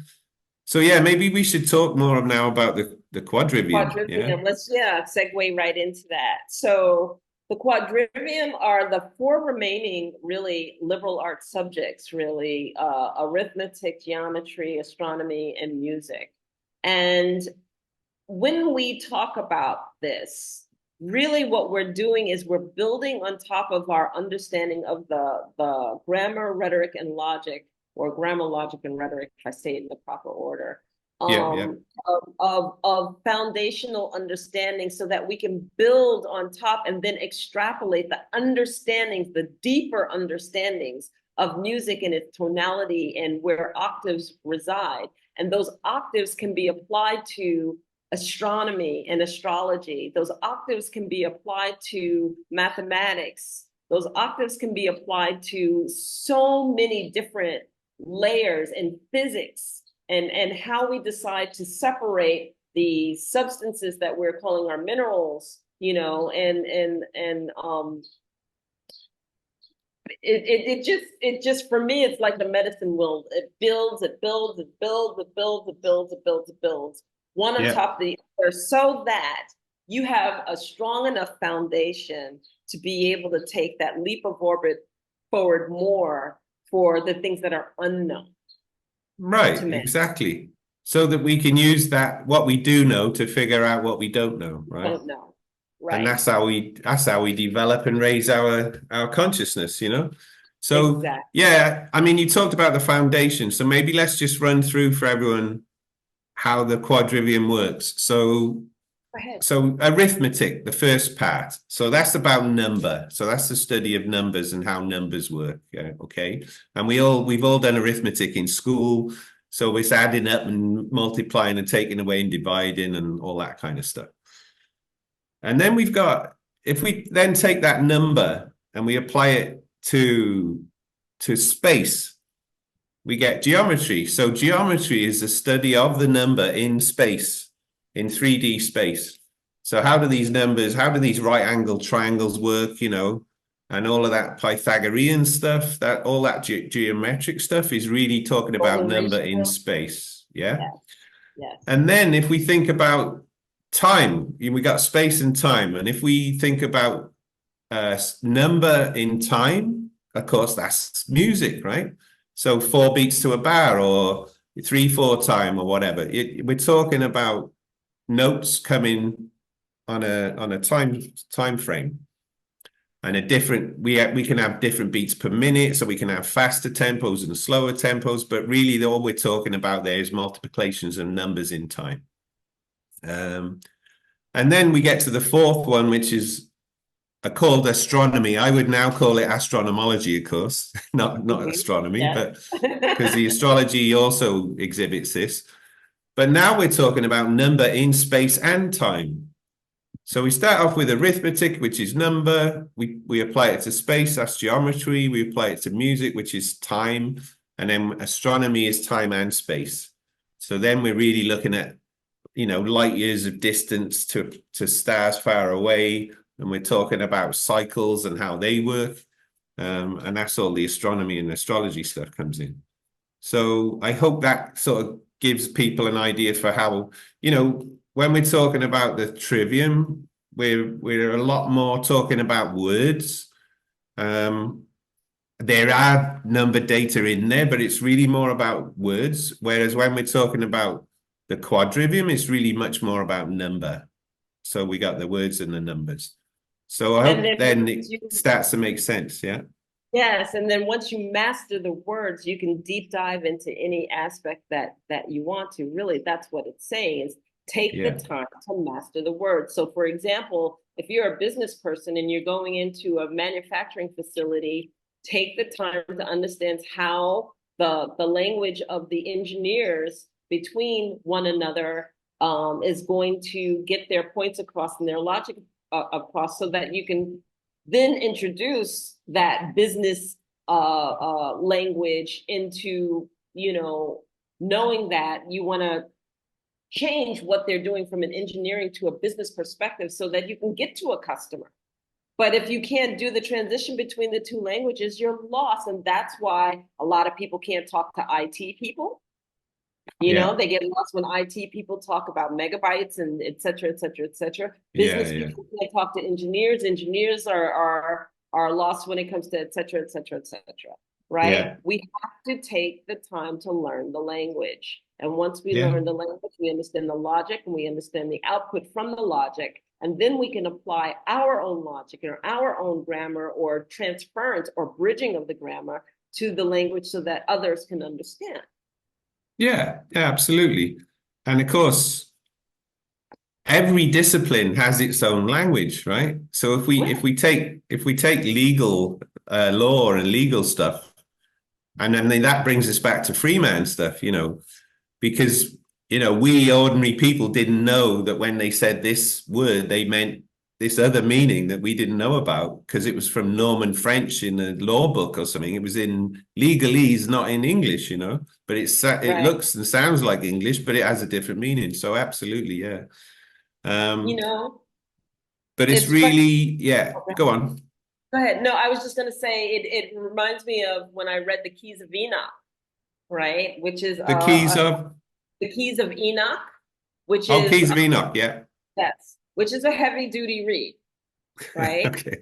So yeah, maybe we should talk more now about the quadrivium. Yeah. Quadrivium. Let's segue right into that. So the quadrivium are the four remaining really liberal arts subjects, really arithmetic, geometry, astronomy, and music. And when we talk about this, really what we're doing is we're building on top of our understanding of the grammar, rhetoric, and logic, or grammar, logic, and rhetoric, if I say it in the proper order, Yeah, yeah. of foundational understanding so that we can build on top and then extrapolate the understandings, the deeper understandings of music and its tonality and where octaves reside. And those octaves can be applied to astronomy and astrology. Those octaves can be applied to mathematics. Those octaves can be applied to so many different layers in physics and how we decide to separate the substances that we're calling our minerals, and it just for me it's like the medicine wheel. It builds, it builds, it builds, it builds, it builds, it builds, it builds, one on Yeah. top of the other, so that you have a strong enough foundation to be able to take that leap of orbit forward more for the things that are unknown Right, to man. exactly. So that we can use that, what we do know, to figure out what we don't know, right? Don't know. And Right. that's how we develop and raise our consciousness, you know. So Exactly. yeah, I mean, you talked about the foundation, so maybe let's just run through for everyone how the quadrivium works. Go ahead. So arithmetic, the first part. So that's about number. So that's the study of numbers and how numbers work. Yeah, okay. And we've all done arithmetic in school. So it's adding up and multiplying and taking away and dividing and all that kind of stuff. And then we've got, if we then take that number and we apply it to space, we get geometry. So geometry is the study of the number in space, in 3D space. So how do these numbers, how do these right angle triangles work, you know, and all of that Pythagorean stuff, that all that geometric stuff is really talking about Golden number in ratio. space. Yeah. Yes. Yes. And then if we think about time, we got space and time. And if we think about number in time, of course, that's music, right? So 4 beats to a bar or 3/4 time or whatever. We're talking about notes coming on a time frame. And a different, we can have different beats per minute, so we can have faster tempos and slower tempos, but really all we're talking about there is multiplications of numbers in time. And then we get to the fourth one, which is called astronomy. I would now call it astronomology, of course, not astronomy, Yes. but because the astrology also exhibits this. But now we're talking about number in space and time. So we start off with arithmetic, which is number. We apply it to space, that's geometry. We apply it to music, which is time. And then astronomy is time and space. So then we're really looking at, you know, light years of distance to stars far away. And we're talking about cycles and how they work. And that's all the astronomy and astrology stuff comes in. So I hope that sort of gives people an idea for how, you know, when we're talking about the trivium, we're a lot more talking about words. There are number data in there, but it's really more about words. Whereas when we're talking about the quadrivium, it's really much more about number. So we got the words and the numbers. So I hope then it starts to make sense, yeah? Yes, and then once you master the words, you can deep dive into any aspect that you want to. Really, that's what it's saying is take the time to master the words. So for example, if you're a business person and you're going into a manufacturing facility, take the time to understand how the language of the engineers between one another is going to get their points across and their logic across so that you can then introduce that business language into, you know, knowing that you want to change what they're doing from an engineering to a business perspective so that you can get to a customer. But if you can't do the transition between the two languages, you're lost. And that's why a lot of people can't talk to IT people. You know, they get lost when IT people talk about megabytes and et cetera, et cetera, et cetera. Business people can't talk to engineers. Engineers are lost when it comes to et cetera, et cetera, et cetera. Right? Yeah. We have to take the time to learn the language. And once we learn the language, we understand the logic and we understand the output from the logic. And then we can apply our own logic or our own grammar or transference or bridging of the grammar to the language so that others can understand. Yeah, absolutely. And of course, every discipline has its own language, right? So if we take legal law and legal stuff, and then that brings us back to Freeman stuff, you know, because you know we ordinary people didn't know that when they said this word, they meant this other meaning that we didn't know about because it was from Norman French in a law book or something. It was in legalese, not in English, you know, but it looks and sounds like English, but it has a different meaning. So absolutely, yeah. You know, but it's really, go on. Go ahead. No, I was just going to say it reminds me of when I read the Keys of Enoch, right? Which is the Keys of Enoch, which is Keys of Enoch, yeah. Yes. which is a heavy duty read, right? Okay.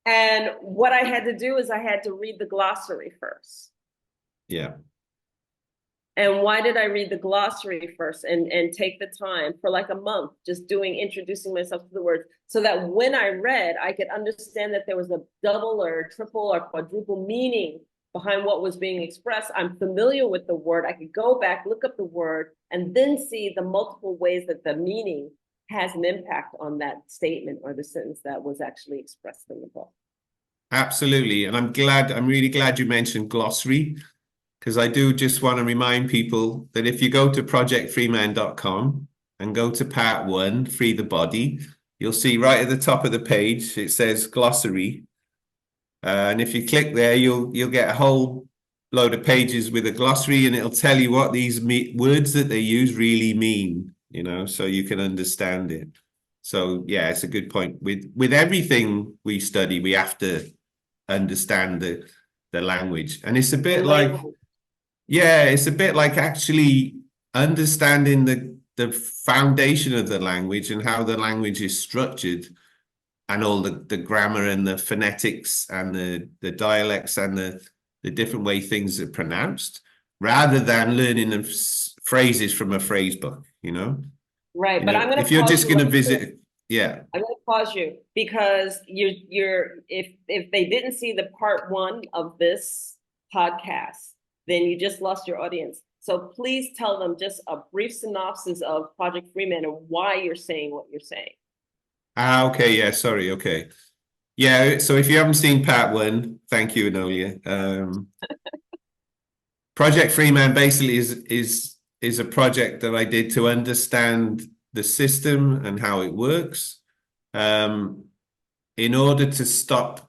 And what I had to do is I had to read the glossary first. Yeah. And why did I read the glossary first and take the time for like a month just introducing myself to the words so that when I read, I could understand that there was a double or triple or quadruple meaning behind what was being expressed. I'm familiar with the word. I could go back, look up the word, and then see the multiple ways that the meaning has an impact on that statement or the sentence that was actually expressed in the book. Absolutely. And I'm really glad you mentioned glossary, because I do just want to remind people that if you go to projectfreeman.com and go to part 1, Free the Body, you'll see right at the top of the page, it says glossary. And if you click there, you'll get a whole load of pages with a glossary, and it'll tell you what these words that they use really mean, so you can understand it. So yeah, it's a good point. With everything we study, we have to understand the language. And it's a bit like, yeah, it's a bit like actually understanding the foundation of the language and how the language is structured, and all the grammar and the phonetics and the dialects and the different way things are pronounced, rather than learning the phrases from a phrase book, Right, but I'm going if to you're pause just you going to right there. visit, yeah. I'm going to pause you because if they didn't see the part 1 of this podcast, then you just lost your audience. So please tell them just a brief synopsis of Project Freeman and why you're saying what you're saying. Okay, yeah, sorry, okay. Yeah, so if you haven't seen part 1, thank you, Enolia. Project Freeman basically is a project that I did to understand the system and how it works, in order to stop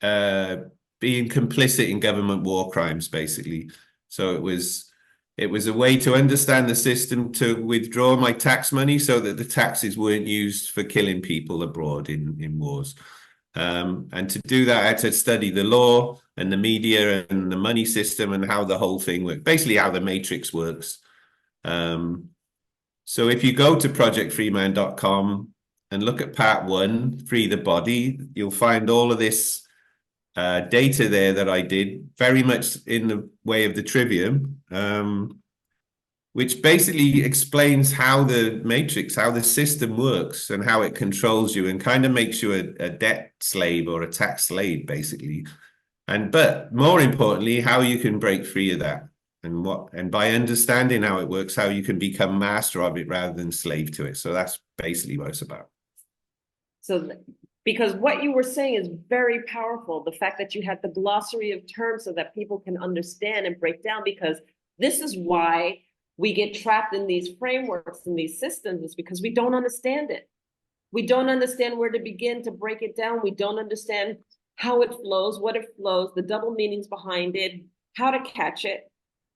being complicit in government war crimes, basically. So it was a way to understand the system, to withdraw my tax money so that the taxes weren't used for killing people abroad in wars. And to do that, I had to study the law and the media and the money system and how the whole thing works, basically how the matrix works. So if you go to projectfreeman.com and look at part 1, Free the Body, you'll find all of this data there that I did, very much in the way of the Trivium, which basically explains how the matrix, how the system works and how it controls you, and kind of makes you a debt slave or a tax slave, basically. But more importantly, how you can break free of that, and by understanding how it works, how you can become master of it rather than slave to it. So that's basically what it's about. So because what you were saying is very powerful, the fact that you had the glossary of terms so that people can understand and break down, because this is why we get trapped in these frameworks and these systems, is because we don't understand it. We don't understand where to begin to break it down. We don't understand how it flows, what it flows, the double meanings behind it, how to catch it,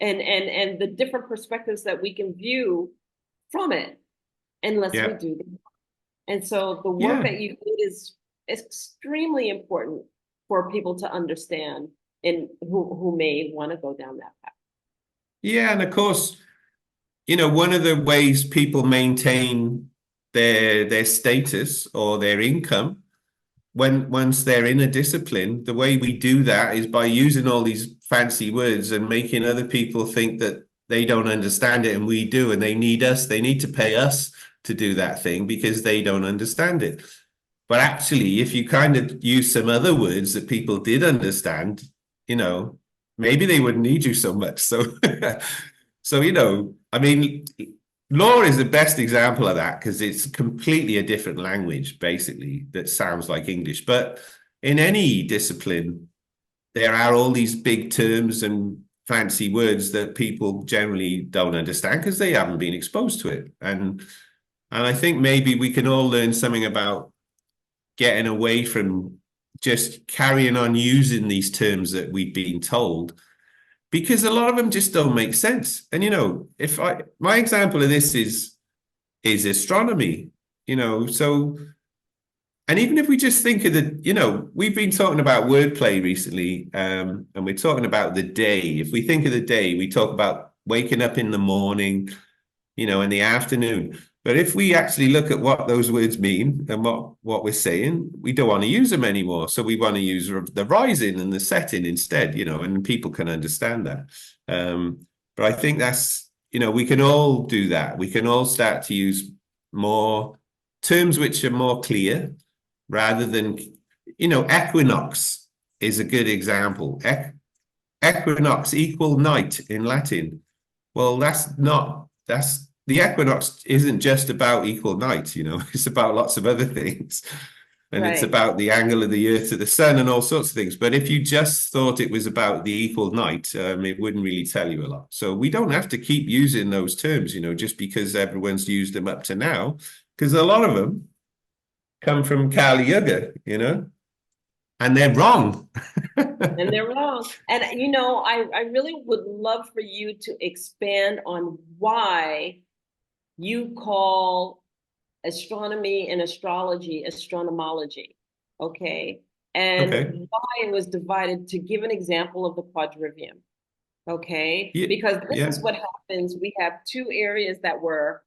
and the different perspectives that we can view from it, unless we do that. And so the work that you did is extremely important for people to understand, and who may want to go down that path. Yeah, and of course, one of the ways people maintain their status or their income once they're in a discipline, the way we do that is by using all these fancy words and making other people think that they don't understand it and we do, and they need to pay us to do that thing because they don't understand it. But actually, if you kind of use some other words that people did understand, maybe they wouldn't need you so much. So so, I mean, law is the best example of that, because it's completely a different language, basically, that sounds like English. But in any discipline, there are all these big terms and fancy words that people generally don't understand because they haven't been exposed to it. And I think maybe we can all learn something about getting away from just carrying on using these terms that we've been told, because a lot of them just don't make sense. And if my example of this is astronomy, so, and even if we just think of we've been talking about wordplay recently, and we're talking about the day. If we think of the day, we talk about waking up in the morning, in the afternoon. But if we actually look at what those words mean and what we're saying, we don't want to use them anymore. So we want to use the rising and the setting instead, and people can understand that. But I think that's, we can all do that. We can all start to use more terms which are more clear rather than, equinox is a good example. Equinox equal night in Latin. Well, that's the equinox isn't just about equal night, it's about lots of other things. And it's Right. about the angle of the earth to the sun and all sorts of things. But if you just thought it was about the equal night, it wouldn't really tell you a lot. So we don't have to keep using those terms, just because everyone's used them up to now, because a lot of them come from Kali Yuga, and they're wrong. And they're wrong. And I really would love for you to expand on why you call astronomy and astrology astronomology. Okay. Okay. And why it was divided, to give an example of the quadrivium. Okay. Yeah. Because this Yeah. is what happens. We have two areas that were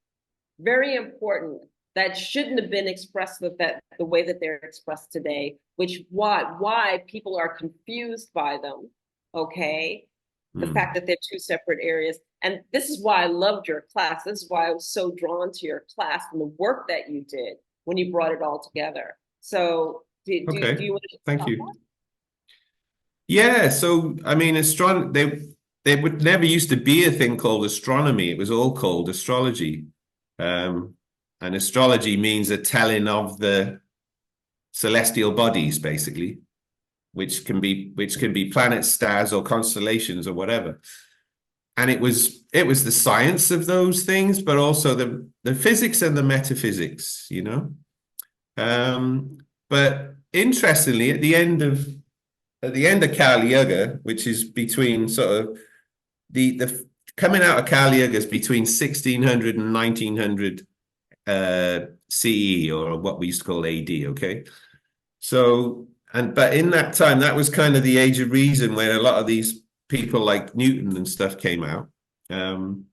very important that shouldn't have been expressed the way that they're expressed today, which why people are confused by them. Okay. The fact that they're two separate areas. And this is why I loved your class. This is why I was so drawn to your class and the work that you did when you brought it all together. So do Okay. you want to Thank talk you. about Yeah, so I mean, they would never used to be a thing called astronomy. It was all called astrology. Um, and astrology means a telling of the celestial bodies, basically, which can be planets, stars, or constellations, or whatever. And it was the science of those things, but also the physics and the metaphysics. But interestingly, at the end of Kali Yuga, which is between sort of the coming out of Kali Yuga is between 1600 and 1900 CE, or what we used to call AD. Okay, so but in that time, that was kind of the age of reason, where a lot of these people like Newton and stuff came out. And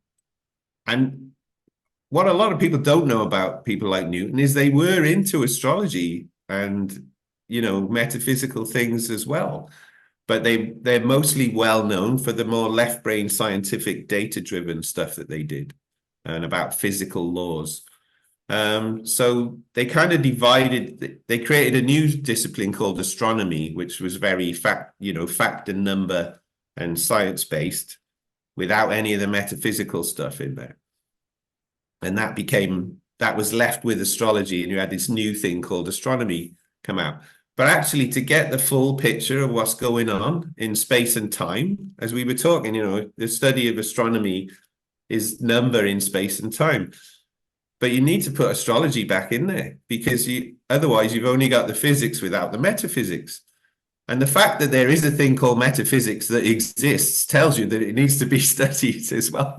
what a lot of people don't know about people like Newton is they were into astrology and metaphysical things as well, but they're mostly well known for the more left brain scientific data driven stuff that they did and about physical laws. So they kind of they created a new discipline called astronomy, which was very fact and number and science based, without any of the metaphysical stuff in there. And that was left with astrology, and you had this new thing called astronomy come out. But actually, to get the full picture of what's going on in space and time, as we were talking, the study of astronomy is number in space and time. But you need to put astrology back in there, because otherwise you've only got the physics without the metaphysics. And the fact that there is a thing called metaphysics that exists tells you that it needs to be studied as well.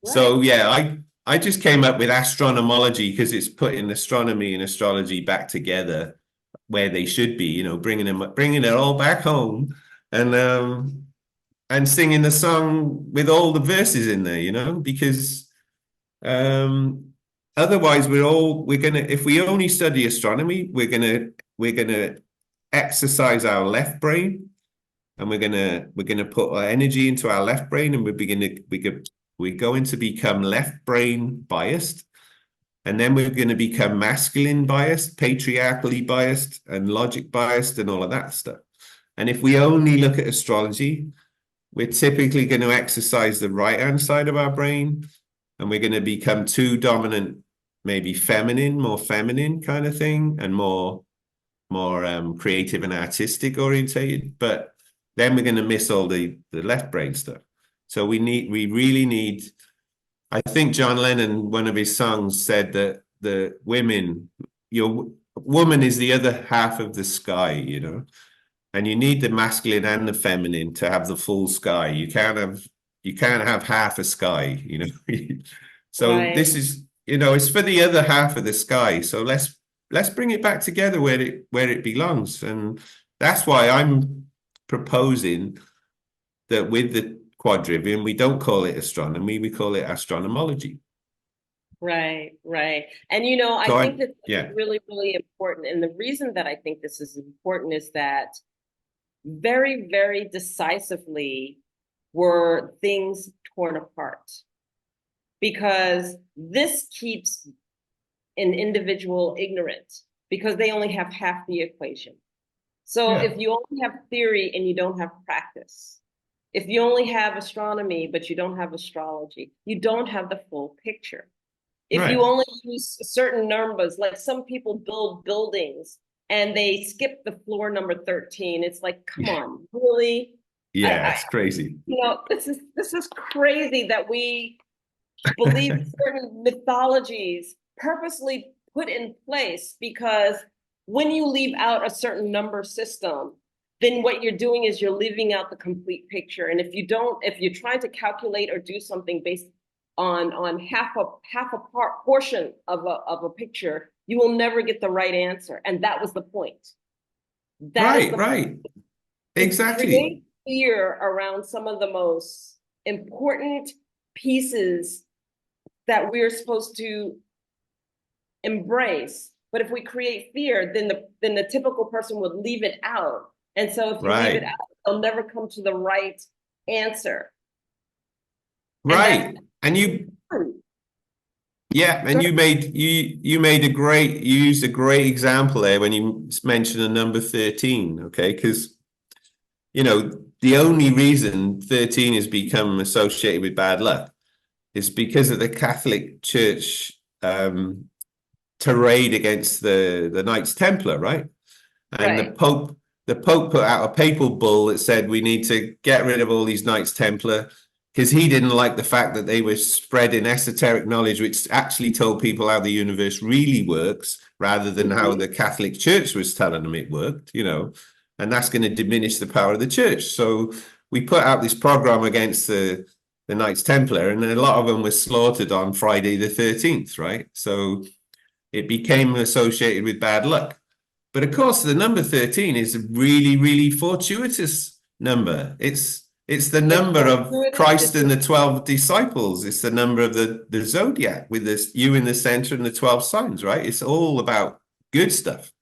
So yeah, I just came up with astronomology because it's putting astronomy and astrology back together where they should be. Bringing it all back home, and singing the song with all the verses in there. Because otherwise if we only study astronomy, we're gonna exercise our left brain, and we're gonna put our energy into our left brain, and we're going to become left brain biased, and then we're going to become masculine biased, patriarchally biased, and logic biased, and all of that stuff. And if we only look at astrology, we're typically going to exercise the right hand side of our brain, and we're going to become too dominant, maybe more feminine kind of thing, and more creative and artistic orientated. But then we're going to miss all the left brain stuff. So we really need. I think John Lennon, one of his songs, said that your woman is the other half of the sky, and you need the masculine and the feminine to have the full sky. You can't have half a sky, So Right. this is, it's for the other half of the sky. So let's bring it back together where it belongs, and that's why I'm proposing that with the Quadrivium, we don't call it astronomy, we call it astronomology. Right, right. And you know, I So think that this is yeah, really, really important. And the reason that I think this is important is that very, very decisively were things torn apart because this keeps an individual ignorant because they only have half the equation. So yeah, if you only have theory and you don't have practice, if you only have astronomy but you don't have astrology, you don't have the full picture. If you right. only use certain numbers, like some people build buildings and they skip the floor number 13, it's like, come on, really? Yeah, it's crazy. You know, this is crazy that we believe certain mythologies purposely put in place because when you leave out a certain number system, then what you're doing is you're leaving out the complete picture. And if you don't, if you're trying to calculate or do something based on half a portion of a picture, you will never get the right answer. And that was the point. That is Right, the right. to Exactly. create fear around some of the most important pieces that we're supposed to embrace. But if we create fear, then the typical person would leave it out. And so if you leave it Right. out, they'll never come to the right answer. And that's Right. And you true. yeah, and you made a great you used a great example there when you mentioned the number 13, okay? Because you know, the only reason 13 has become associated with bad luck is because of the Catholic Church tirade against the Knights Templar, right? And Right. the Pope put out a papal bull that said we need to get rid of all these Knights Templar because he didn't like the fact that they were spreading esoteric knowledge, which actually told people how the universe really works, rather than how Mhm. the Catholic Church was telling them it worked, you know, and that's going to diminish the power of the church. So we put out this program against the Knights Templar, and a lot of them were slaughtered on Friday the 13th, right? So it became associated with bad luck. But of course, the number 13 is a really, really fortuitous number. It's the It's number of fortuitous. Christ and the 12 disciples. It's the number of the zodiac with this you in the center and the 12 signs, right? It's all about good stuff.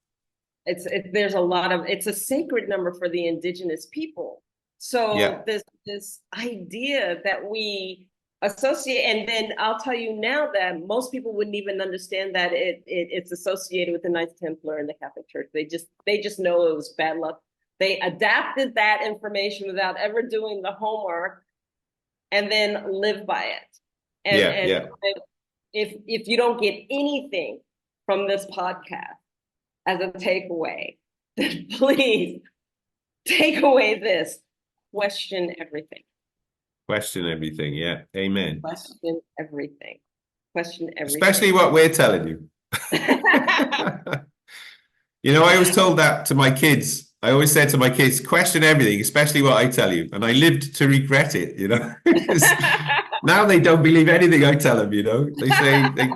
There's a lot of it's a sacred number for the indigenous people. So Yeah. this idea that we associate, and then I'll tell you now that most people wouldn't even understand that it's associated with the Knights Templar and the Catholic Church. They just know it was bad luck. They adapted that information without ever doing the homework and then live by it. Yeah. And Yeah. if you don't get anything from this podcast as a takeaway, then please take away this. Question everything. Question everything. Yeah. Amen. Question everything. Question Especially everything. what we're telling you. You know, I always told that to my kids. I always said to my kids, question everything, especially what I tell you. And I lived to regret it, you know, because now they don't believe anything I tell them, you know. They say they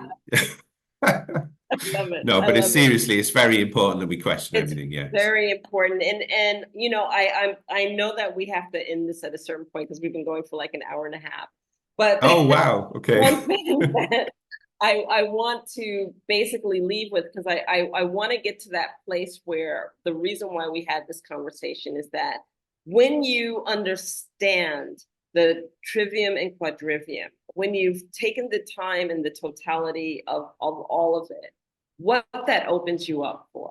I love it. no, I but it's love it. seriously, it's very important that we question It's everything, yes. very important. And you know, I know that we have to end this at a certain point because we've been going for like an hour and a half. But Oh wow. Okay. one thing that I want to basically leave with, because I want to get to that place where the reason why we had this conversation is that when you understand the trivium and quadrivium, when you've taken the time and the totality of all of it, what that opens you up for.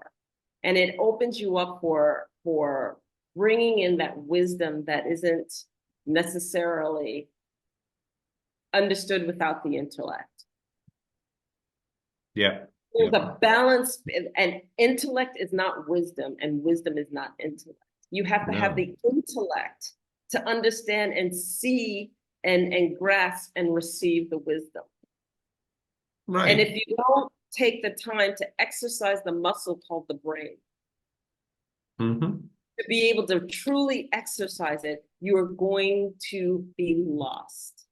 And it opens you up for bringing in that wisdom that isn't necessarily understood without the intellect. Yeah. There's Yeah. a balance, and intellect is not wisdom, and wisdom is not intellect. You have to have No. the intellect to understand and see and grasp and receive the wisdom. And if Right. you don't take the time to exercise the muscle called the brain, Hmm. to be able to truly exercise it, you're going to be lost.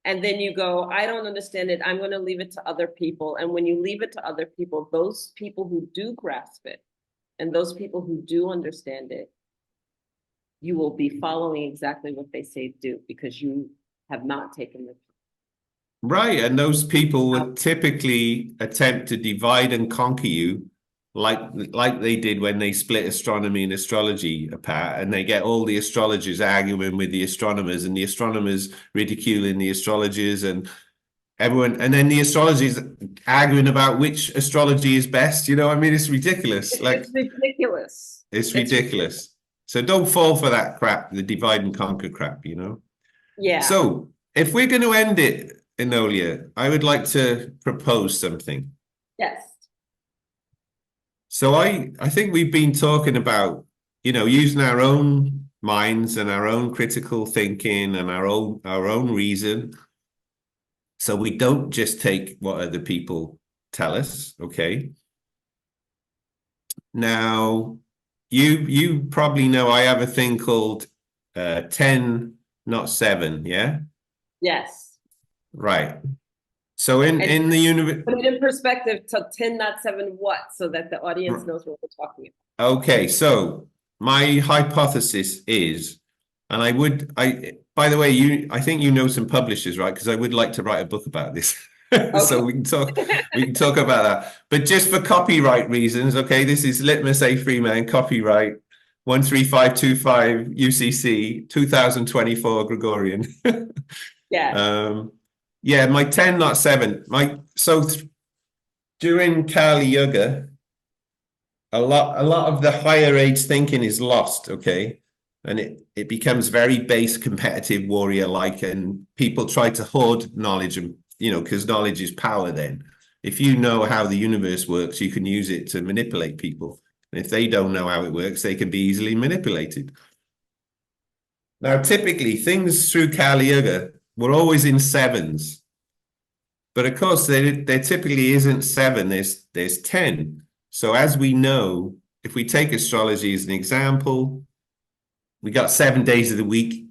And then you go, I don't understand it. I'm going to leave it to other people. And when you leave it to other people, those people who do grasp it and those people who do understand it, you will be following exactly what they say do because you have not taken the time. Right, and those people would typically attempt to divide and conquer you like they did when they split astronomy and astrology apart, and they get all the astrologers arguing with the astronomers and the astronomers ridiculing the astrologers and everyone, and then the astrologers arguing about which astrology is best. You know, I mean, it's ridiculous. Like, It's ridiculous. it's It's ridiculous. ridiculous. So don't fall for that crap, the divide and conquer crap, you know? Yeah. So if we're going to end it, Enolia, I would like to propose something. Yes. So I think we've been talking about, you know, using our own minds and our own critical thinking and our own reason. So we don't just take what other people tell us, okay? Now, you probably know I have a thing called 10, not 7, yeah? Yes. Right. So in the universe, Put it in perspective to 10, not 7 what, so that the audience knows what we're talking about. okay, so my hypothesis is, and by the way, I think you know some publishers, right? Because I would like to write a book about this. So we can talk about that. But just for copyright reasons, okay, this is Litmus A. Freeman, copyright 13525 UCC 2024 Gregorian. Yeah. Yeah, my 10, not 7. During Kali Yuga, a lot of the higher age thinking is lost, okay? And it becomes very base competitive warrior like, and people try to hoard knowledge, and you know, because knowledge is power. Then if you know how the universe works, you can use it to manipulate people, and if they don't know how it works, they can be easily manipulated. Now typically things through Kali Yuga were always in 7s, but of course there typically isn't 7, there's 10. So as we know, if we take astrology as an example, we got 7 days of the week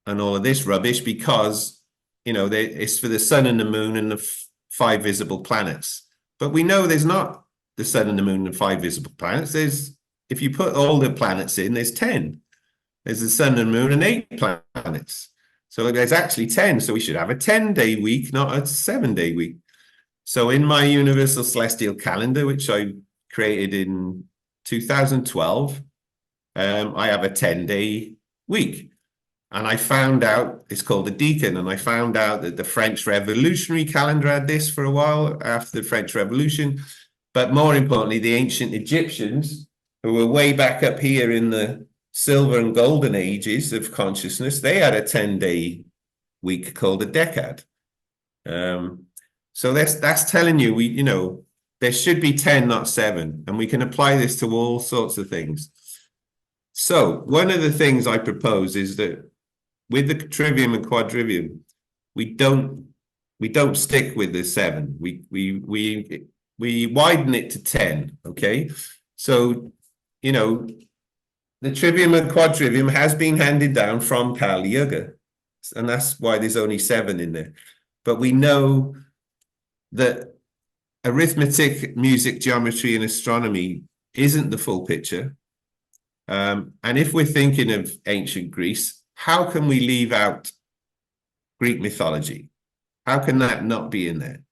and all of this rubbish because, you know, it's for the sun and the moon and the 5 visible planets. But we know there's not the sun and the moon and 5 visible planets. If you put all the planets in, there's 10. There's the sun and moon and 8 planets. So there's actually 10. So we should have a 10-day week, not a 7-day week. So in my universal celestial calendar, which I created in 2012, I have a 10-day week. And I found out, it's called a deacon, and I found out that the French Revolutionary calendar had this for a while after the French Revolution. But more importantly, the ancient Egyptians, who were way back up here in the silver and golden ages of consciousness, they had a 10-day week called a decad. So that's telling you, you know, there should be 10, not 7, and we can apply this to all sorts of things. So one of the things I propose is that with the Trivium and Quadrivium, we don't stick with the 7. We widen it to 10. Okay, so you know the Trivium and Quadrivium has been handed down from Kali Yuga, and that's why there's only 7 in there. But we know that arithmetic, music, geometry, and astronomy isn't the full picture. And if we're thinking of ancient Greece, how can we leave out Greek mythology? How can that not be in there?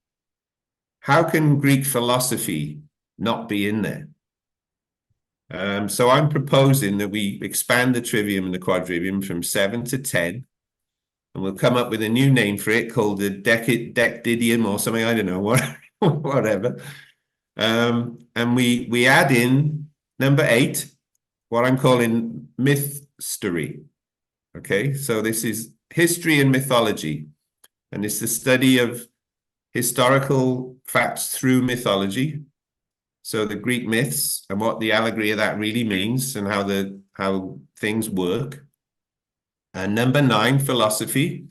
How can Greek philosophy not be in there? So I'm proposing that we expand the Trivium and the Quadrivium from 7 to 10, and we'll come up with a new name for it called the Decdidium or something, I don't know, whatever. And we add in number 8, what I'm calling mythstory. Okay, so this is history and mythology, and it's the study of historical facts through mythology. So the Greek myths and what the allegory of that really means and how things work. And number 9, philosophy,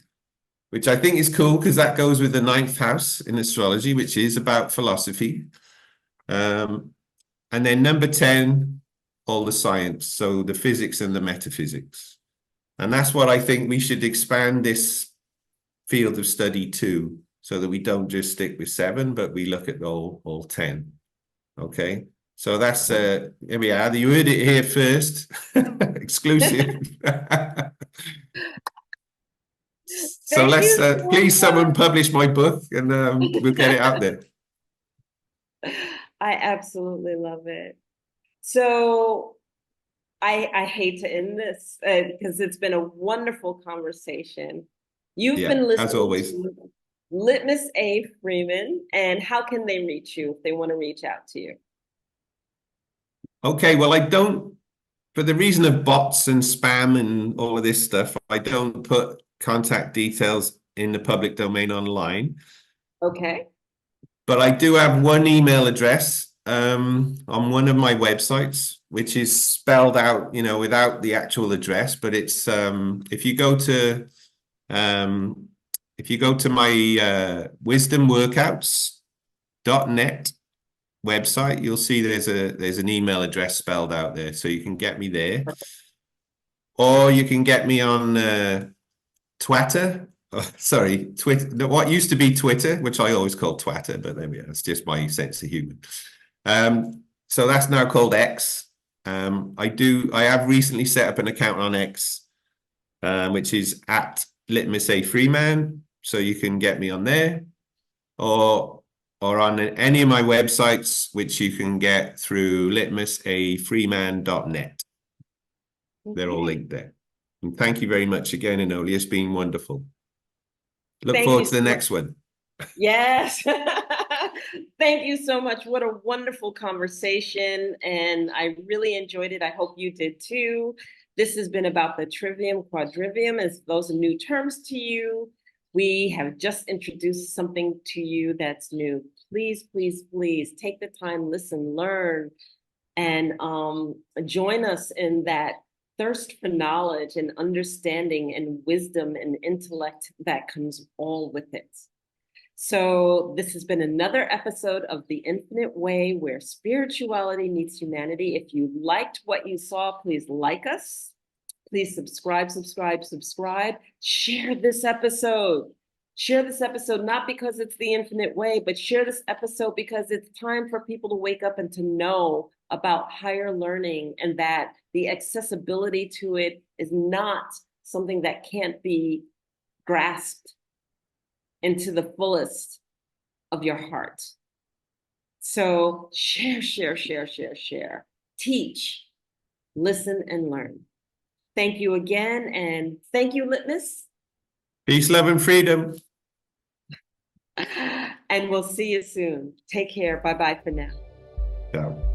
which I think is cool because that goes with the 9th house in astrology, which is about philosophy. And then number 10, all the science, so the physics and the metaphysics. And that's what I think we should expand this field of study to, so that we don't just stick with 7, but we look at all 10. Okay, so that's here we are. You heard it here first, exclusive. So Thank let's you so please someone much. publish my book and we'll get it out there. I absolutely love it. So I hate to end this because it's been a wonderful conversation. You've Yeah, been as listening always. to Litmus A. Freeman, and how can they reach you if they want to reach out to you? Okay, well, I don't, for the reason of bots and spam and all of this stuff, I don't put contact details in the public domain online. Okay. But I do have one email address on one of my websites, which is spelled out, without the actual address. But it's um, if you go to my wisdomworkouts.net website, you'll see there's an email address spelled out there, so you can get me there, or you can get me on Twitter. Oh, sorry, Twitter. What used to be Twitter, which I always called Twitter, but there we go. It's just my sense of humor. So that's now called X. I have recently set up an account on X, which is at Litmus A Freeman. So you can get me on there, or on any of my websites, which you can get through litmusafreeman.net. They're all Okay. linked there. And thank you very much again, Enoli. It's been wonderful. Look Thank forward you to the so next one. Yes. Thank you so much. What a wonderful conversation. And I really enjoyed it. I hope you did too. This has been about the Trivium, Quadrivium, as those are new terms to you. We have just introduced something to you that's new. Please, please, please take the time, listen, learn, and join us in that thirst for knowledge and understanding and wisdom and intellect that comes all with it. So, this has been another episode of The Infinite Way where spirituality meets humanity. If you liked what you saw, please like us. Please subscribe, subscribe, subscribe. Share this episode. Share this episode, not because it's the infinite way, but share this episode because it's time for people to wake up and to know about higher learning and that the accessibility to it is not something that can't be grasped into the fullest of your heart. So share, share, share, share, share. Teach, listen, and learn. Thank you again, and thank you, Litmus. Peace, love, and freedom. And we'll see you soon. Take care. Bye bye for now. Ciao.